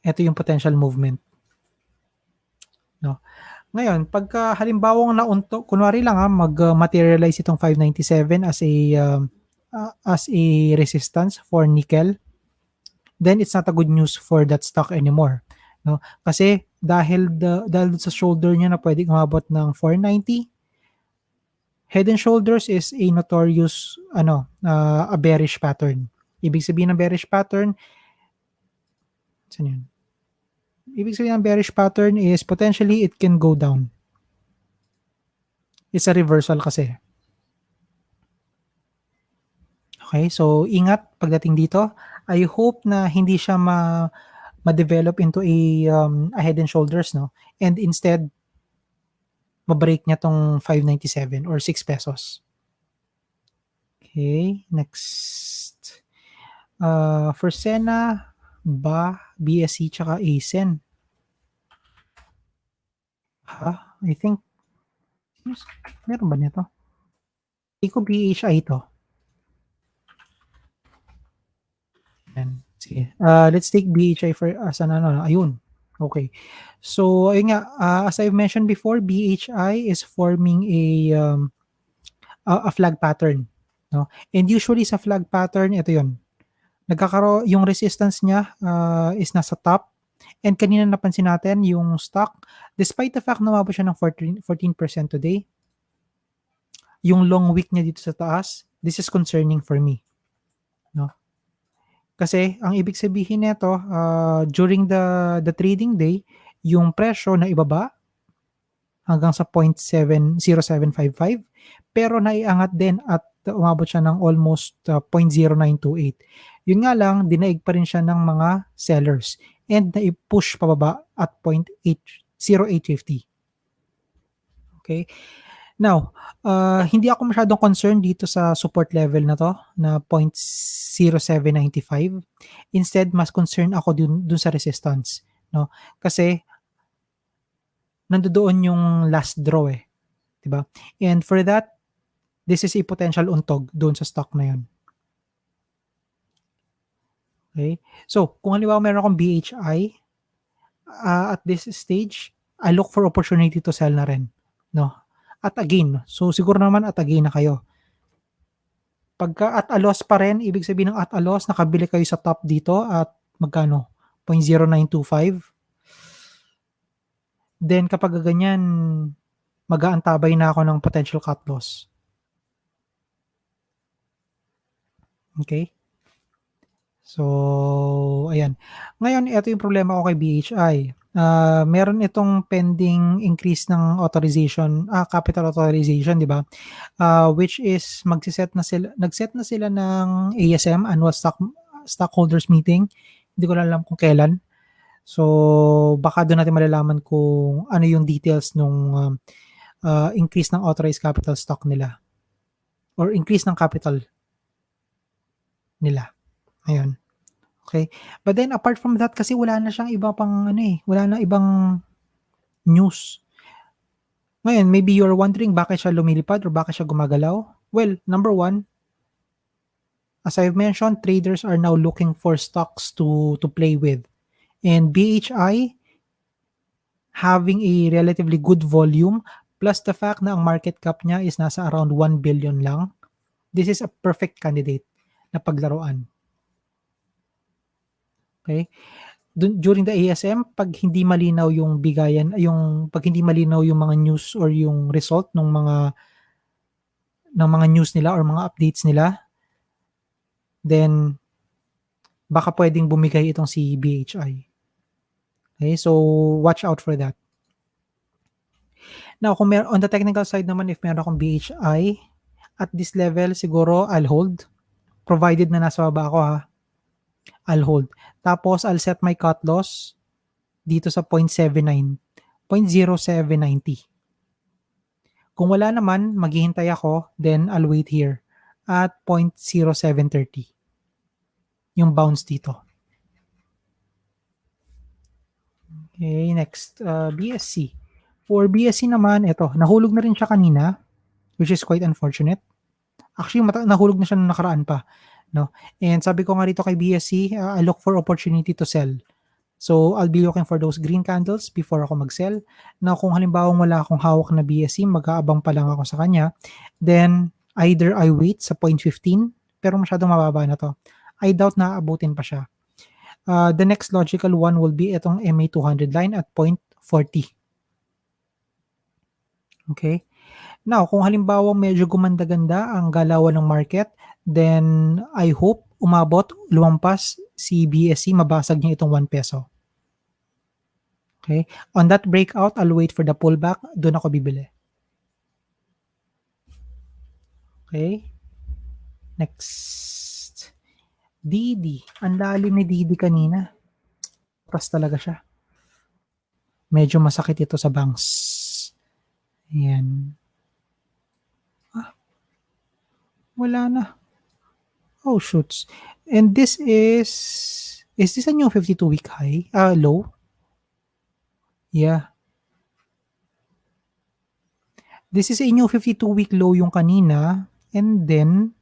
ito yung potential movement. No? Ngayon, pagka halimbawang naunto, kunwari lang mag-materialize itong 597 as a resistance for nickel, then it's not a good news for that stock anymore. No? Kasi dahil sa shoulder niya na pwedeng umabot ng 490, head and shoulders is a notorious a bearish pattern. Ibig sabihin ng bearish pattern, saan yun? Ibig sabihin ng bearish pattern is potentially it can go down. It's a reversal kasi. Okay, so ingat pagdating dito. I hope na hindi siya ma-develop into a head and shoulders, no? And instead, ma-break niya tong 597 or 6 pesos. Okay, next. For Sena, BSC, tsaka ACEN. I think, meron ba nito? Hindi ko BHI ito. Yan. Sige. Let's take BHI for as an ayun. Okay. So, ayun nga, as I've mentioned before, BHI is forming a flag pattern, no? And usually sa flag pattern, ito 'yon. Yung resistance niya is nasa top. And kanina napansin natin yung stock, despite the fact na umabot siya ng 14% today, yung long wick niya dito sa taas, this is concerning for me, no? Kasi ang ibig sabihin nito, during the trading day, yung presyo na ibaba hanggang sa 0.0755, pero naiangat din at umabot siya ng almost 0.0928. Yun nga lang, dinaig pa rin siya ng mga sellers and nai-push pababa at 0.0850. Okay? Now, hindi ako masyadong concerned dito sa support level na to, na 0.0795. Instead, mas concerned ako dun sa resistance. No? Kasi, nandoon yung last draw eh. Diba? And for that, this is a potential untog doon sa stock na yun. Okay? So, kung halimbawa meron akong BHI, at this stage, I look for opportunity to sell na rin. No? at again. So siguro naman at again na kayo. Pagka at a loss pa rin, ibig sabihin ng at a loss, nakabili kayo sa top dito at magkano? 0.0925. Then kapag ganyan, mag-aantabay na ako ng potential cut loss. Okay? So, ayan. Ngayon, ito yung problema ko kay BHI. Meron itong pending increase ng authorization, capital authorization, di ba? Which is nagset na sila ng ASM, annual stockholders meeting. Hindi ko na alam kung kailan. So, baka doon natin malalaman kung ano yung details nung increase ng authorized capital stock nila or increase ng capital nila. Ayun. Okay. But then apart from that, kasi wala na siyang iba pang wala na ibang news. Ngayon, maybe you're wondering bakit siya lumilipad or bakit siya gumagalaw? Well, number one, as I've mentioned, traders are now looking for stocks to play with. And BHI having a relatively good volume plus the fact na ang market cap niya is nasa around 1 billion lang, this is a perfect candidate na paglaruan. Okay? During the ASM, pag hindi malinaw yung bigayan, pag hindi malinaw yung mga news or yung result ng mga news nila or mga updates nila, then baka pwedeng bumigay itong si BHI. Okay, so watch out for that. Now, kung on the technical side naman, if meron akong BHI, at this level, siguro I'll hold. Provided na nasa baba ako I'll hold. Tapos, I'll set my cut loss dito sa 0.79, 0.0790. Kung wala naman, maghihintay ako, then I'll wait here at 0.0730. Yung bounce dito. Okay, next, BSC. For BSC naman, ito, nahulog na rin siya kanina, which is quite unfortunate. Actually, nahulog na siya nung nakaraan pa. No? And sabi ko nga rito kay BSC, I look for opportunity to sell. So, I'll be looking for those green candles before ako mag-sell. Now, kung halimbawa wala akong hawak na BSC, mag-aabang pa lang ako sa kanya, then either I wait sa 0.15, pero masyadong mababa na to. I doubt na aabutin pa siya. The next logical one will be itong MA200 line at 0.40. Okay? Now, kung halimbawa medyo gumanda-ganda ang galawan ng market, then I hope lumampas si BSC, mabasag niya itong 1 peso. Okay? On that breakout, I'll wait for the pullback. Doon ako bibili. Okay? Next. DD. Ang lalim ni DD kanina. Pas talaga siya. Medyo masakit ito sa banks. Ayan. Wala na. Oh, shoots. And this is this a new 52-week high? Low? Yeah. This is a new 52-week low yung kanina. And then,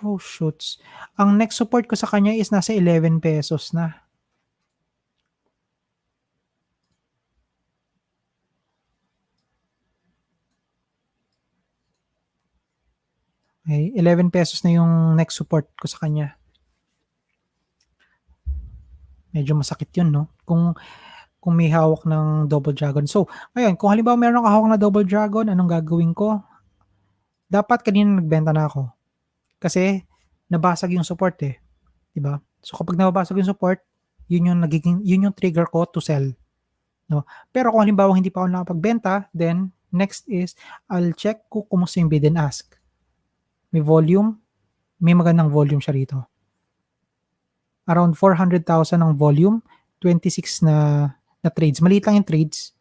oh, shoots. Ang next support ko sa kanya is nasa 11 pesos na. Okay, 11 pesos na yung next support ko sa kanya. Medyo masakit yun, no? Kung may hawak ng double dragon. So, ngayon, kung halimbawa meron akong hawak na double dragon, anong gagawin ko? Dapat kanina nagbenta na ako. Kasi, nabasag yung support eh. Diba? So, kapag nabasag yung support, yun yung trigger ko to sell. No? Pero kung halimbawa hindi pa ako nakapagbenta, then, next is, I'll check kung kumusta yung bid and ask. May volume, may magandang volume siya rito. Around 400,000 ang volume, 26 na trades. Maliit lang yung trades.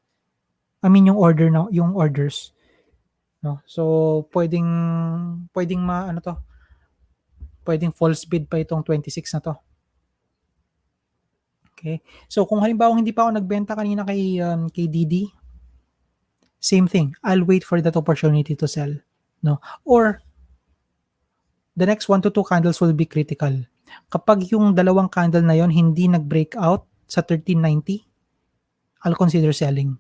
I mean yung orders. No? So pwedeng pwedeng false bid pa itong 26 na to. Okay? So kung halimbawa hindi pa ako nagbenta kanina kay DD, same thing. I'll wait for that opportunity to sell. No? Or the next 1 to 2 candles will be critical. Kapag yung dalawang candle na yon hindi nag-break out sa 1390, I'll consider selling.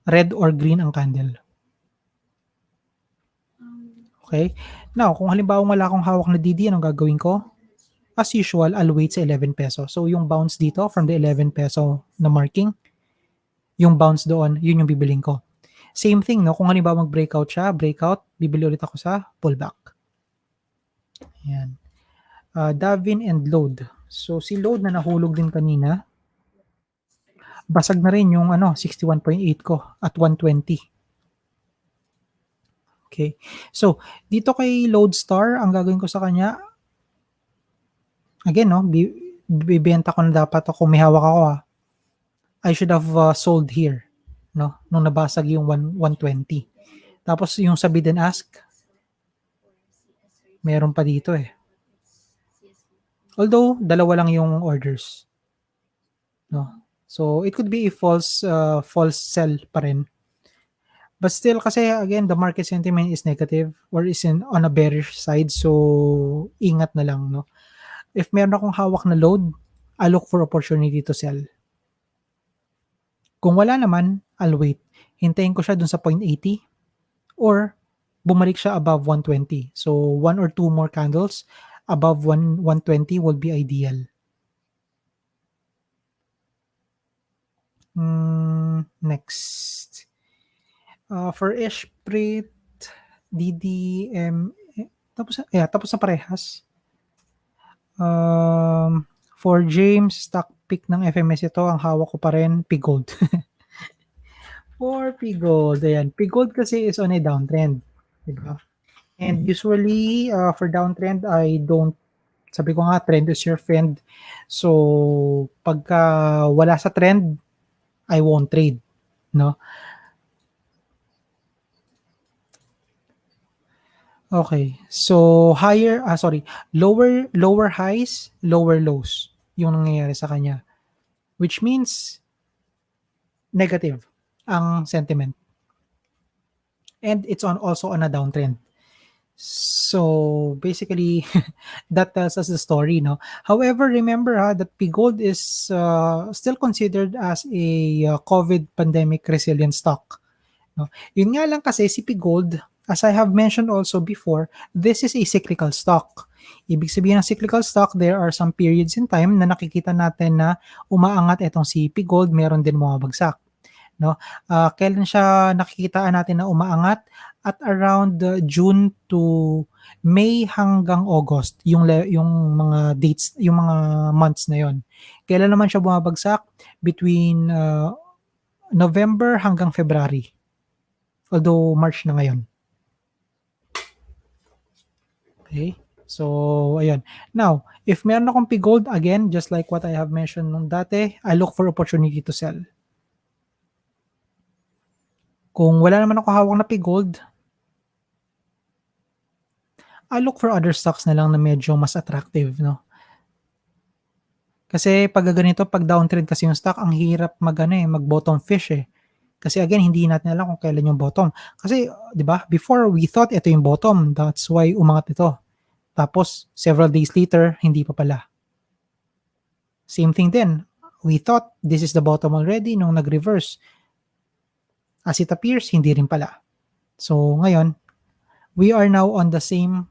Red or green ang candle. Okay? Now, kung halimbawa wala akong hawak na DD, anong gagawin ko? As usual, I'll wait sa 11 peso. So, yung bounce dito from the 11 peso na marking, yung bounce doon, yun yung bibiling ko. Same thing, no? Kung halimbawa mag-breakout siya, breakout, bibili ulit ako sa pullback. Ayan. DAVIN and LODE. So, si LODE na nahulog din kanina, basag na rin yung 61.8 ko at 120. Okay. So, dito kay Lodestar, ang gagawin ko sa kanya, again, no, bibenta ko na dapat ako, may hawak ako I should have sold here, no, nung nabasag yung 120. Tapos yung sa bid and ask, meron pa dito eh. Although, dalawa lang yung orders. No? So, it could be a false sell pa rin. But still, kasi again, the market sentiment is negative or is on a bearish side. So, ingat na lang, no? If meron akong hawak na load, I look for opportunity to sell. Kung wala naman, I'll wait. Hintayin ko siya dun sa 0.80 or bumalik siya above 120. So, 1 or 2 more candles above 120 will be ideal. Next. For Esprit, DDM, tapos na parehas. For James, stock pick ng FMS ito, ang hawak ko pa rin, PGOLD. For PGOLD, ayan. PGOLD kasi is on a downtrend. Diba? And usually, for downtrend, sabi ko nga, trend is your friend. So, pagka wala sa trend, I won't trade. No? Okay. So, lower highs, lower lows yung nangyayari sa kanya. Which means, negative ang sentiment. And it's also on a downtrend. So, basically, that tells us the story, no? However, remember that PGOLD is still considered as a COVID pandemic resilient stock. No? Yun nga lang kasi si PGOLD, as I have mentioned also before, this is a cyclical stock. Ibig sabihin ng cyclical stock, there are some periods in time na nakikita natin na umaangat itong si PGOLD, meron din bumabagsak. No? Kailan siya nakikitaan natin na umaangat? At around June to May hanggang August, yung mga dates, yung mga months na yon. Kailan naman siya bumabagsak? Between November hanggang February. Although March na ngayon. Okay? So, ayun. Now, if meron akong PGOLD, again, just like what I have mentioned nung dati, I look for opportunity to sell. Kung wala naman ako hawak na PGOLD, I look for other stocks na lang na medyo mas attractive, no? Kasi pag ganito, pag downtrend kasi yung stock, ang hirap mag-bottom fish eh. Kasi again, hindi natin alam kung kailan yung bottom. Kasi, di ba, before we thought ito yung bottom, that's why umangat ito. Tapos, several days later, hindi pa pala. Same thing din. We thought this is the bottom already nung nag-reverse. As it appears, hindi rin pala. So, ngayon, we are now on the same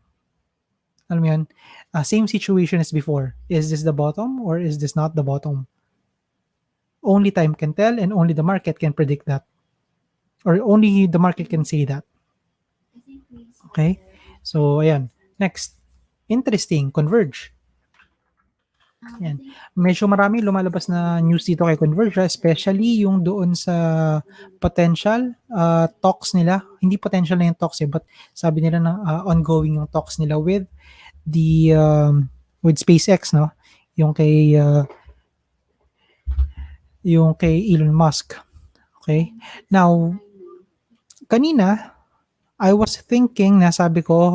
same situation as before. Is this the bottom or is this not the bottom? Only time can tell and only the market can predict that. Or only the market can say that. Okay? So, ayan. Next. Interesting. Converge. Ayan. Medyo marami lumalabas na news dito kay Converge, especially yung doon sa potential talks nila. Hindi potential na yung talks but sabi nila na ongoing yung talks nila with with SpaceX, no? Yung kay Elon Musk. Okay? Now, kanina, I was thinking na sabi ko,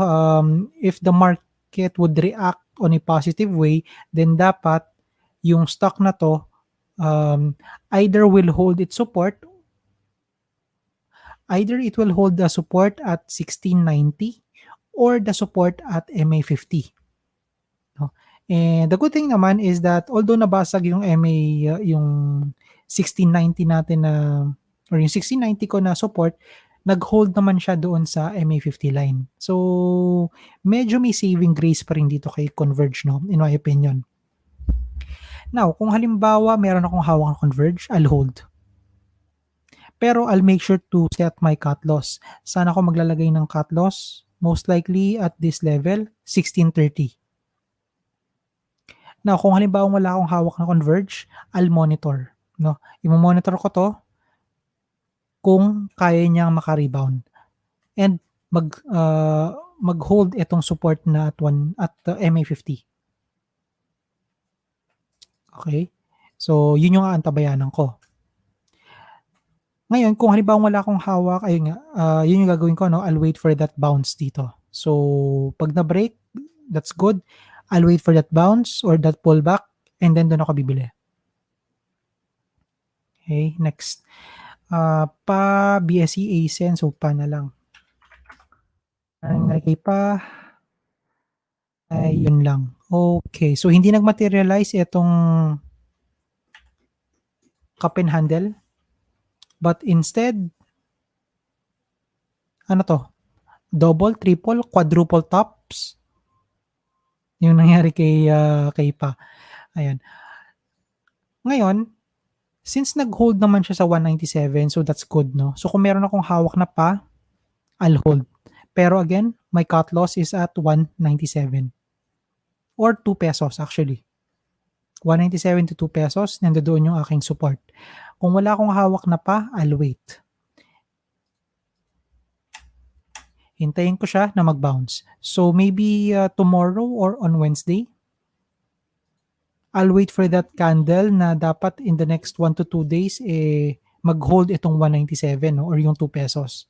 if the market would react on a positive way, then dapat yung stock na to either will hold its support, either it will hold the support at 1690 or the support at MA50. No? And the good thing naman is that although nabasag yung MA, yung 1690 natin na, or yung 1690 ko na support, nag-hold naman siya doon sa MA50 line. So, medyo may saving grace pa rin dito kay Converge, no, in my opinion. Now, kung halimbawa meron akong hawak na Converge, I'll hold. Pero I'll make sure to set my cut loss. Saan ako maglalagay ng cut loss? Most likely at this level, 1630. Now, kung halimbawa wala akong hawak na Converge, I'll monitor, no? Imo-monitor ko 'to kung kaya niyang maka-rebound and mag-hold itong support na at MA50. Okay? So, yun yung aantabayanan ko. Ngayon, kung halimbawa wala akong hawak, ayun nga, yun yung gagawin ko, no? I'll wait for that bounce dito. So, pag na-break, that's good. I'll wait for that bounce or that pullback and then doon ako bibili. Okay, next. Pa BSE ACEN, so pa na lang. Nangyari pa, ay yun lang. Okay, so hindi nag-materialize itong cup and handle, but instead, ano to? Double, triple, quadruple tops. Yung nangyari kay pa. Ayan. Ngayon, since nag-hold naman siya sa 197, so that's good, no? So kung meron akong hawak na pa, I'll hold. Pero again, my cut loss is at 197. Or 2 pesos actually. 197 to 2 pesos, nandoon yung aking support. Kung wala akong hawak na pa, I'll wait. Hintayin ko siya na mag-bounce. So maybe tomorrow or on Wednesday, I'll wait for that candle na dapat in the next 1 to 2 days mag-hold itong 197, no, or yung 2 pesos.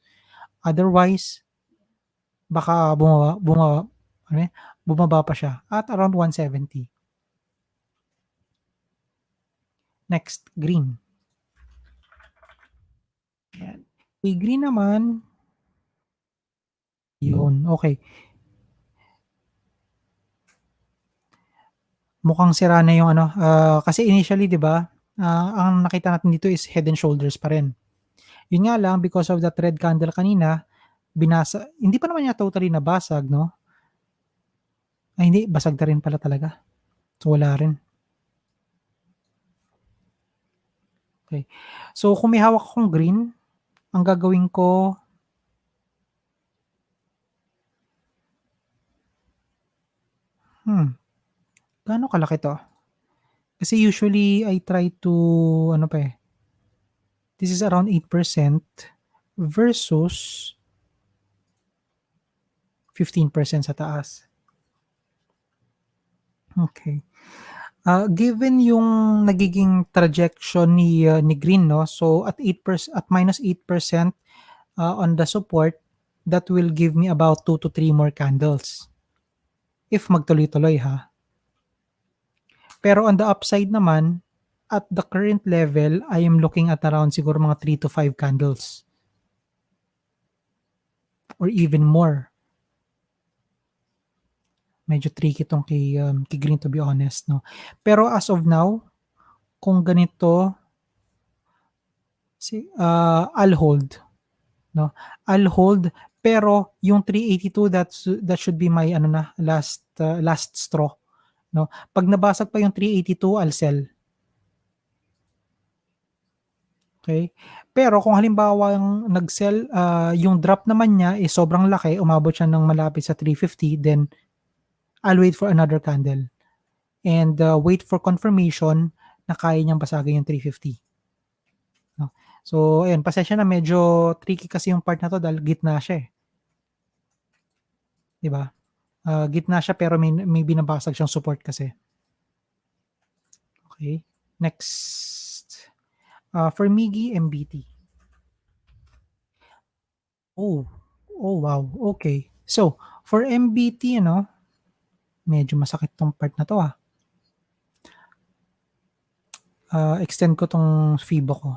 Otherwise, baka bumaba pa siya at around 170. Next, green. Ayan. Green naman, yun, okay. Mukhang sira na yung ano, kasi initially 'di ba, ang nakita natin dito is head and shoulders pa rin. Yun nga lang because of that red candle kanina, hindi pa naman niya totally nabasag 'no? Ay hindi, basag na rin pala talaga. So wala rin. Okay. So kung may hawak akong green, ang gagawin ko, gaano kalaki 'to? Kasi usually I try to ano pa, this is around 8% versus 15% sa taas. Okay. Given yung nagiging trajectory ni green 'no, so at -8%, on the support, that will give me about 2 to 3 more candles. If magtuloy-tuloy ha. Pero on the upside naman, at the current level, I am looking at around siguro mga 3 to 5 candles. Or even more. Medyo tricky 'tong kay green to be honest 'no. Pero as of now, kung ganito, I'll hold 'no. I'll hold, pero yung 382, that should be my ano na, last straw 'no. 'Pag nabasag pa yung 382, I'll sell. Okay. Pero kung halimbawa nag-sell, yung drop naman niya is sobrang laki, umabot siya ng malapit sa 350, then I'll wait for another candle and wait for confirmation na kaya niyang basagin yung 350. No? So ayun, pasensya na, medyo tricky kasi yung part na 'to dahil gitna siya, 'di ba? Gitna siya pero may binabasag siyang support kasi. Okay, next, for Miggy, MBT. Oh, oh wow, okay. So, for MBT ano, medyo masakit 'tong part na 'to, extend ko 'tong FIBO ko.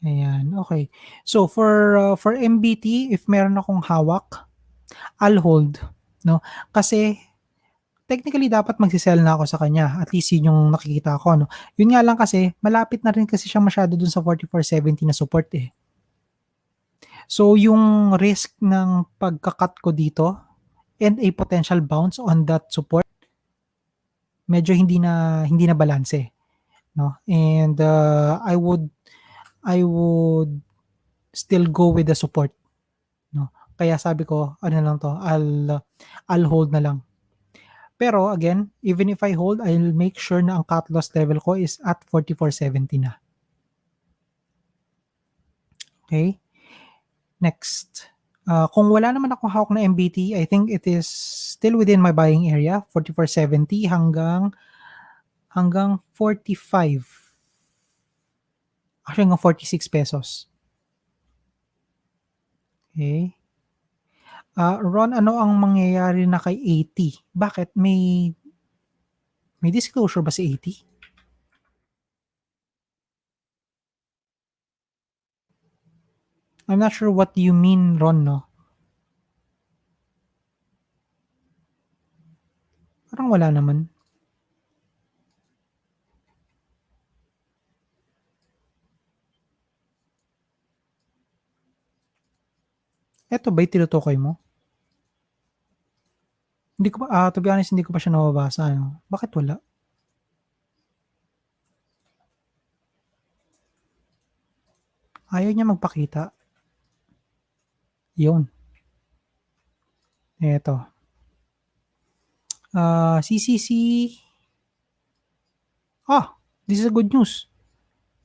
Ayan, okay. So for MBT, if meron akong hawak, I'll hold. no? Kasi technically dapat magse-sell na ako sa kanya, at least yun yung nakikita ko 'no. Yun nga lang kasi malapit na rin kasi siya masyado dun sa 44.70 na support, eh. So yung risk ng pagka-cut ko dito and a potential bounce on that support, medyo hindi na balanse 'no, and, I would still go with the support 'no. Kaya sabi ko ano na lang 'to, I'll hold na lang. Pero again, even if I hold, I'll make sure na ang cut loss level ko is at 44.70 na. Okay. Next, kung wala naman akong hawak na MBT, I think it is still within my buying area, 44.70 hanggang 45. Actually, hanggang ₱46. Okay. Ron, ano ang mangyayari na kay 80? Bakit may disclosure ba si 80? I'm not sure what you mean, Ron, 'no? Parang wala naman. Eto ba yung tinutukoy mo? Hindi ko pa, to be honest, hindi ko pa siya nababasa ano. Bakit wala? Ayaw niya magpakita. Yun, eto. CCC. This is a good news.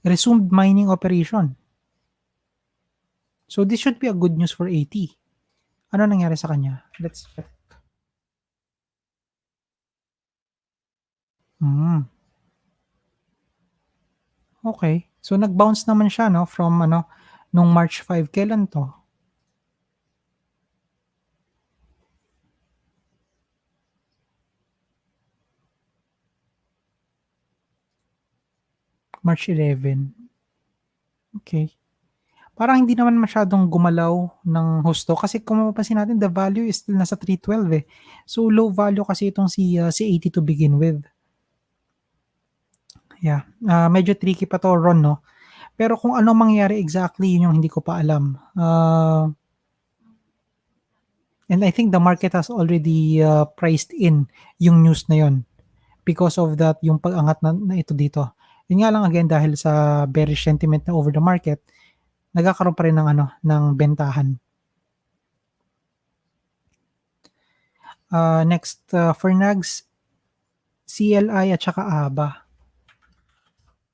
Resumed mining operation. So this should be a good news for AT. Ano nangyari sa kanya? Let's check. Hmm, okay. So nag-bounce naman siya 'no, from ano, nung March 5. Kailan 'to? March 11. Okay. Parang hindi naman masyadong gumalaw ng husto kasi kung mapapansin natin, the value is still nasa 312, eh. So low value kasi itong si 80 to begin with. Yeah, medyo tricky pa 'to, Ron, 'no? Pero kung ano mangyayari exactly, yun yung hindi ko pa alam. And I think the market has already, priced in yung news na yun. Because of that, yung pag-angat na ito dito. Yun nga lang, again, dahil sa bearish sentiment na over the market, nagkakaroon pa rin ng ano, ng bentahan. Next, for nags, CLI at saka ABA.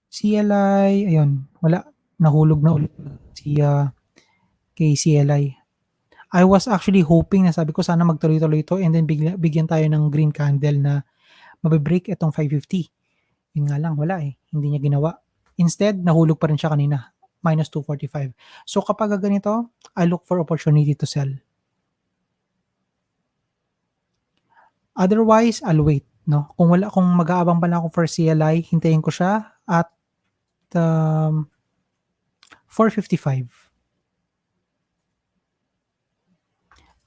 CLI, ayun, wala, nahulog na ulit kay CLI. I was actually hoping na sabi ko sana magtuloy-tuloy 'to and then bigyan tayo ng green candle na mabe-break itong 550. Yun nga lang wala, eh, hindi niya ginawa. Instead, nahulog pa rin siya kanina, -245. So kapag ganito, I look for opportunity to sell. Otherwise, I'll wait 'no. Kung mag-aabang pala ako for CLI, hintayin ko siya at, um, 455.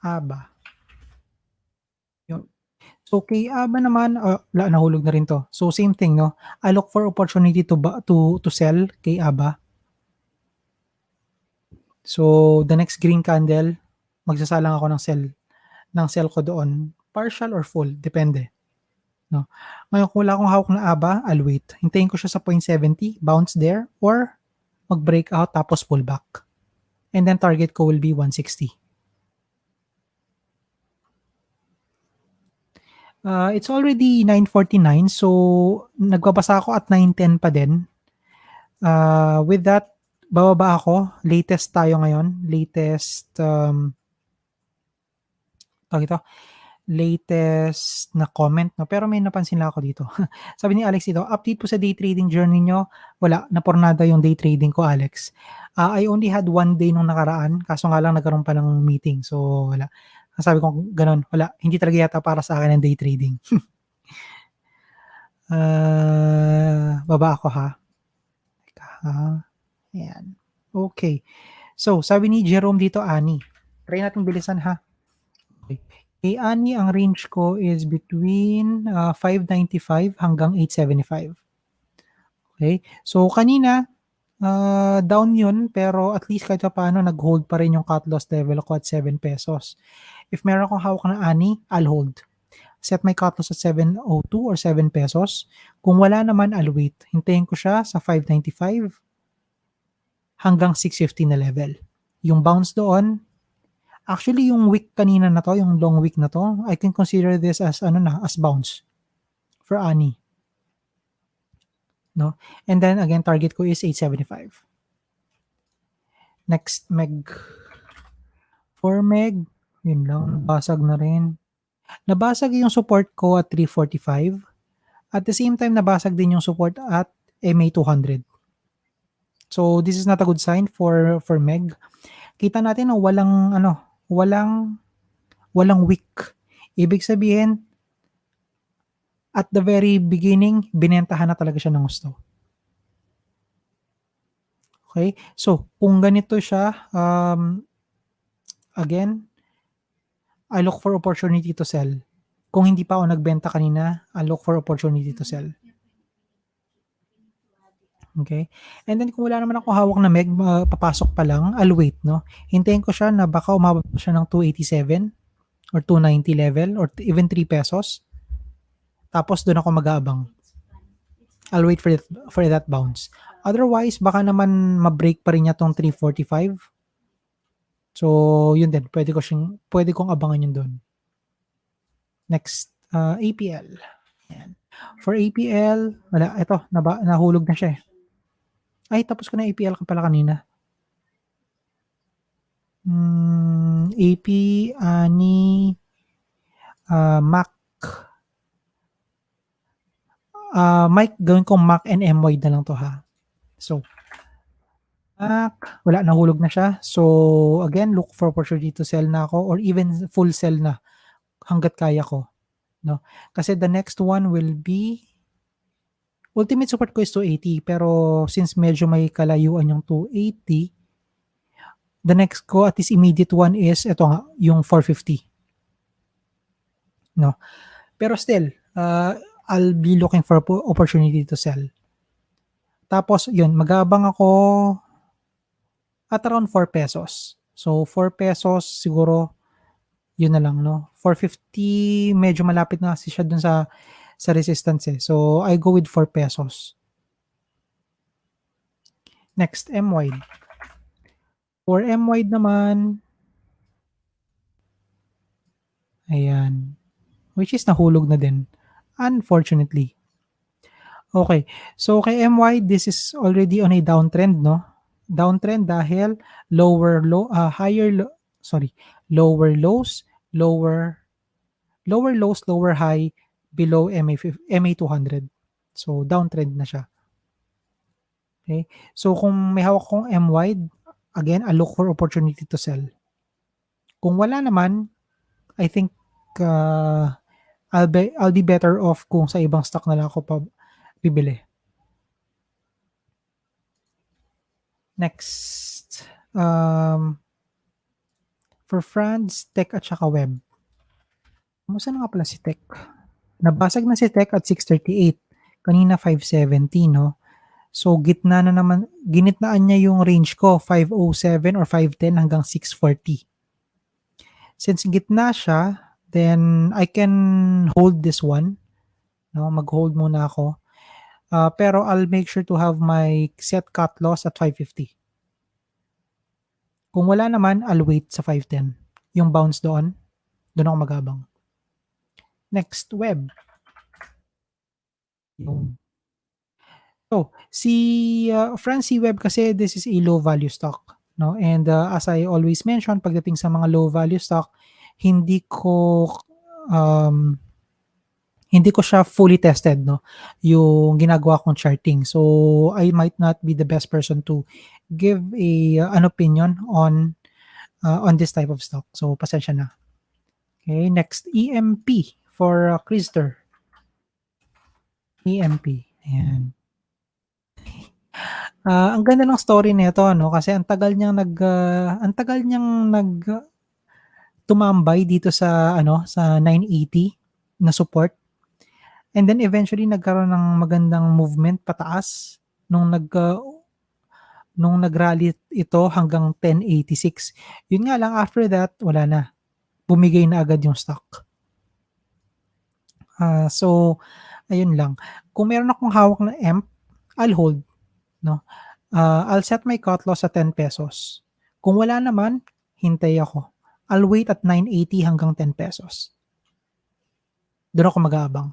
ABA, yun. So kay ABA naman, wala, nahulog na rin 'to. So same thing 'no, I look for opportunity to sell kay ABA. So the next green candle, magsasalang ako ng sell ko doon, partial or full, depende 'no. Ngayon kung wala akong hawak na ABA, I'll wait. Hintayin ko siya sa 0.70, bounce there or mag-breakout tapos pullback. And then target ko will be 160. It's already 9:49, so nagbabasa ako at 9:10 pa din. With that, bababa ako. Latest tayo ngayon. Tawag ito, latest na comment 'no, pero may napansin lang ako dito. Sabi ni Alex dito, "Update po sa day trading journey niyo." Wala, napornada yung day trading ko, Alex. I only had 1 day nung nakaraan, kaso nga lang nagkaroon pa ng meeting, so wala. Sabi ko gano'n, wala, hindi talaga yata para sa akin ang day trading. Baba ako ha. Teka ha, ayan. Okay. So, sabi ni Jerome dito, Ani, try natin bilisan ha. Okay. Kay Ani, ang range ko is between 595 hanggang 875. Okay? So, kanina, down yun, pero at least kahit paano nag-hold pa rin yung cut loss level ko at 7 pesos. If meron akong hawak na Ani, I'll hold. Set my cut loss at 702 or 7 pesos. Kung wala naman, I'll wait. Hintayin ko siya sa 595 hanggang 650 na level. Yung bounce doon, actually yung week kanina na to, yung long week na to, I can consider this as as bounce for Ani. No? And then again, target ko is 875. Next, Meg. For Meg, yun lang, basag na rin. Nabasag yung support ko at 345. At the same time, nabasag din yung support at MA 200. So, this is not a good sign for Meg. Kita natin na walang weak. Ibig sabihin, at the very beginning, binentahan na talaga siya ng gusto. Okay? So, kung ganito siya, again, I look for opportunity to sell. Kung hindi pa ako nagbenta kanina, I look for opportunity to sell. Okay? And then kung wala naman ako hawak na Meg, papasok pa lang, I'll wait, no? Hintayin ko siya na baka umabot siya ng 287 or 290 level or even 3 pesos. Tapos doon ako mag-aabang. I'll wait for that bounce. Otherwise, baka naman ma-break pa rin niya tong 345. So, yun din. Pwede kong abangan yun doon. Next, APL. Ayan. For APL, wala. Ito, nahulog na siya eh. Ay, tapos ko na APL ka pala kanina. AP, ANI, MAC. Mike, gawin kong MAC and MWIDE na lang to ha. So, MAC, wala, nahulog na siya. So, again, look for opportunity to sell na ako or even full sell na hanggat kaya ko. No? Kasi the next one will be, ultimate support ko is 280, pero since medyo may kalayuan yung 280, the next ko at least immediate one is ito nga, yung 450. No? Pero still, I'll be looking for opportunity to sell. Tapos, yun, mag-aabang ako at around 4 pesos. So, 4 pesos siguro, yun na lang, no? 450, medyo malapit na kasi siya dun sa resistance eh. So, I go with 4 pesos. Next, MWIDE. For MWIDE naman, ayan, which is nahulog na din, unfortunately. Okay, so kay MWIDE, this is already on a downtrend, no? Downtrend dahil lower lows, lower high, below MA 200. So, downtrend na siya. Okay? So, kung may hawak kong MWIDE, again, I look for opportunity to sell. Kung wala naman, I think I'll be better off kung sa ibang stock na lang ako pa bibili. Next, for France, tech at saka web. Kumusta na nga pala si tech? Nabasag na si tech at 638. Kanina 570, no? So, ginitnaan niya yung range ko, 507 or 510 hanggang 640. Since gitna siya, then I can hold this one. No? Mag-hold muna ako. Pero I'll make sure to have my set cut loss at 550. Kung wala naman, I'll wait sa 510. Yung bounce doon ako mag-abang. Next, web. So, si France Web kasi this is a low value stock, no? And as I always mention, pagdating sa mga low value stock, hindi ko siya fully tested, no? Yung ginagawa kong charting. So, I might not be the best person to give an opinion on this type of stock. So, pasensya na. Okay, next, EMP for Krister. EMP. Ayan. Ang ganda ng story nito, no? Kasi ang tagal niyang tumambay dito sa sa 980 na support. And then eventually nagkaroon ng magandang movement pataas nung nag-rally ito hanggang 1086. Yun nga lang, after that wala na. Bumigay na agad yung stock. So ayun lang. Kung meron akong hawak na EMP, I'll hold, no? I'll set my cut loss at 10 pesos. Kung wala naman, hintay ako. I'll wait at 980 hanggang 10 pesos. Doon ako mag-aabang.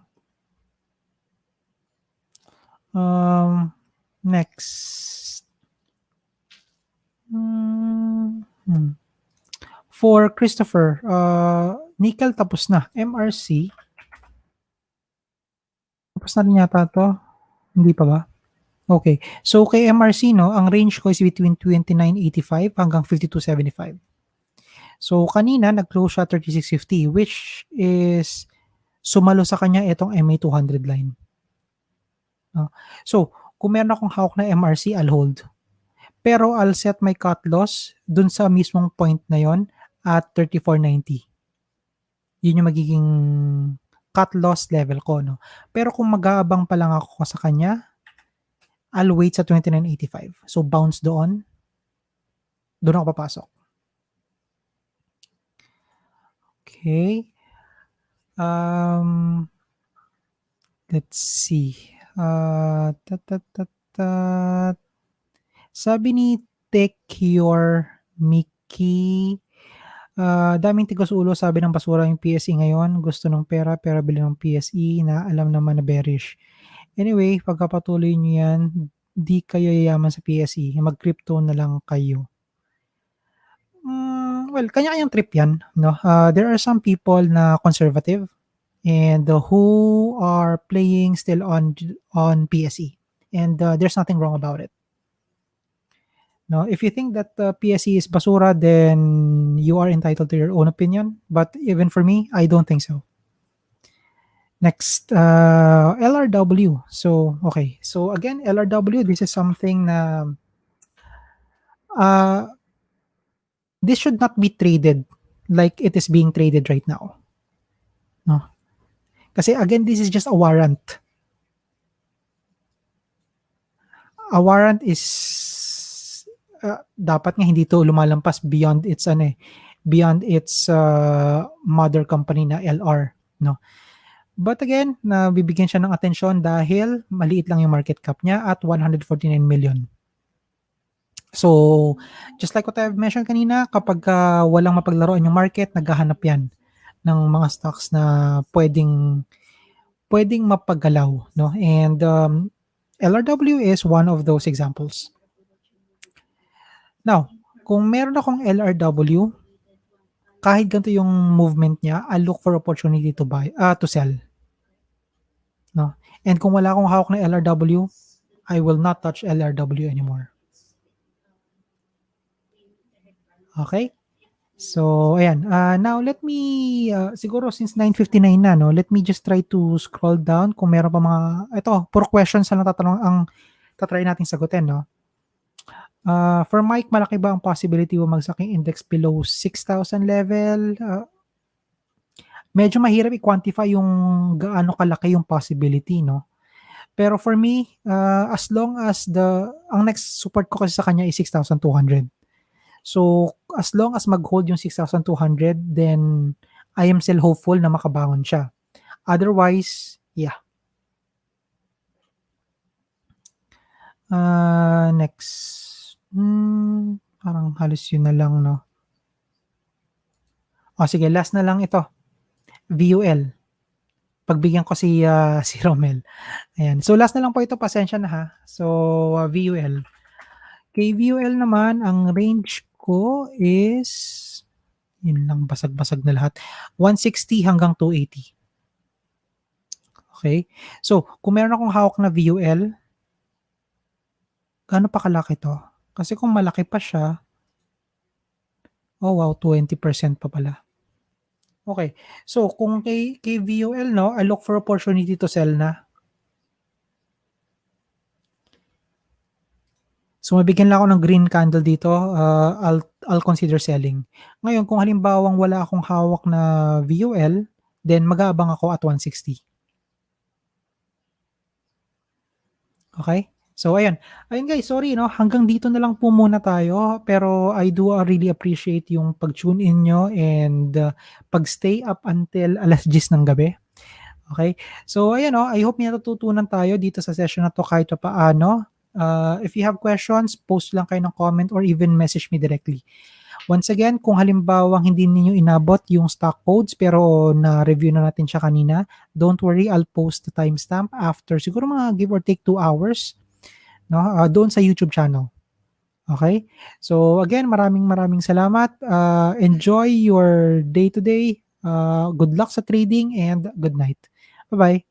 Next. For Christopher, nickel tapos na. MRC, tapos na rin yata to. Hindi pa ba? Okay. So kay MRC, no, ang range ko is between 29.85 hanggang 52.75. So kanina nag-close siya 36.50, which is sumalo sa kanya itong MA200 line. So kung meron akong hawak na MRC, I'll hold. Pero I'll set my cut loss dun sa mismong point na yon at 34.90. Yun yung magiging cut loss level ko, no? Pero kung mag-aabang pa lang ako sa kanya, I'll wait sa 29.85. So bounce doon ako papasok. Okay. Let's see. Sabi ni Take Your Mickey, daming tigas ulo, sabi ng basura yung PSE ngayon. Gusto ng pera pero bili ng PSE na alam naman na bearish. Anyway, pagkapatuloy nyo yan, di kayo yayaman sa PSE. Mag-crypto na lang kayo. Well, kanya-kanyang trip yan, no? There are some people na conservative and who are playing still on PSE. And there's nothing wrong about it. No, if you think that PSE is basura, then you are entitled to your own opinion. But even for me, I don't think so. Next, LRW. So, okay. So again, LRW, this is something na this should not be traded like it is being traded right now. No? Kasi again, this is just a warrant. A warrant is dapat nga hindi to lumalampas beyond its mother company na LR, no? But again, nabibigyan siya ng atensyon dahil maliit lang yung market cap niya at 149 million. So, just like what I've mentioned kanina, kapag walang mapaglaruan yung market, naghahanap yan ng mga stocks na pwedeng mapagalaw, no? And LRW is one of those examples. Now, kung meron akong LRW, kahit ganito yung movement niya, I'll look for opportunity to buy, to sell. No? And kung wala akong hawak na LRW, I will not touch LRW anymore. Okay? So, ayan. Now, let me, siguro since 9:59 na, no, let me just try to scroll down kung meron pa mga, ito, puro questions na tatry natin sagutin, no? For Mike, malaki ba ang possibility bumagsak yung index below 6,000 level? Medyo mahirap i-quantify yung gaano kalaki yung possibility, no? Pero for me, as long as ang next support ko kasi sa kanya is 6,200. So, as long as mag-hold yung 6,200, then I am still hopeful na makabangon siya. Otherwise, yeah. Next. Parang halos yun na lang, no? Sige, last na lang ito. VUL. Pagbigyan ko si Romel. Ayan. So, last na lang po ito. Pasensya na ha. So, VUL. Kay VUL naman, ang range ko is, yun lang, basag-basag na lahat. 160 hanggang 280. Okay? So, kung meron akong hawak na VUL, gaano pa kalaki to? Kasi kung malaki pa siya, oh wow, 20% pa pala. Okay. So, kung kay VUL, no, I look for opportunity to sell na. So mabigyan lang ako ng green candle dito, I'll consider selling. Ngayon kung halimbawang wala akong hawak na VOL, then mag-aabang ako at 160. Okay? So ayan. Ayun guys, sorry 'no, hanggang dito na lang po muna tayo. Pero I do really appreciate yung pag-tune in niyo and, pag-stay up until 10:00 ng gabi. Okay. So ayan 'no, I hope may natututunan tayo dito sa session na 'to kahit papaano. If you have questions, post lang kayo ng comment or even message me directly. Once again, kung halimbawang hindi ninyo inabot yung stock codes pero na-review na natin siya kanina, don't worry, I'll post the timestamp after siguro mga give or take 2 hours 'no, doon sa YouTube channel. Okay. So again, maraming salamat. Enjoy your day today. Good luck sa trading and good night. Bye-bye.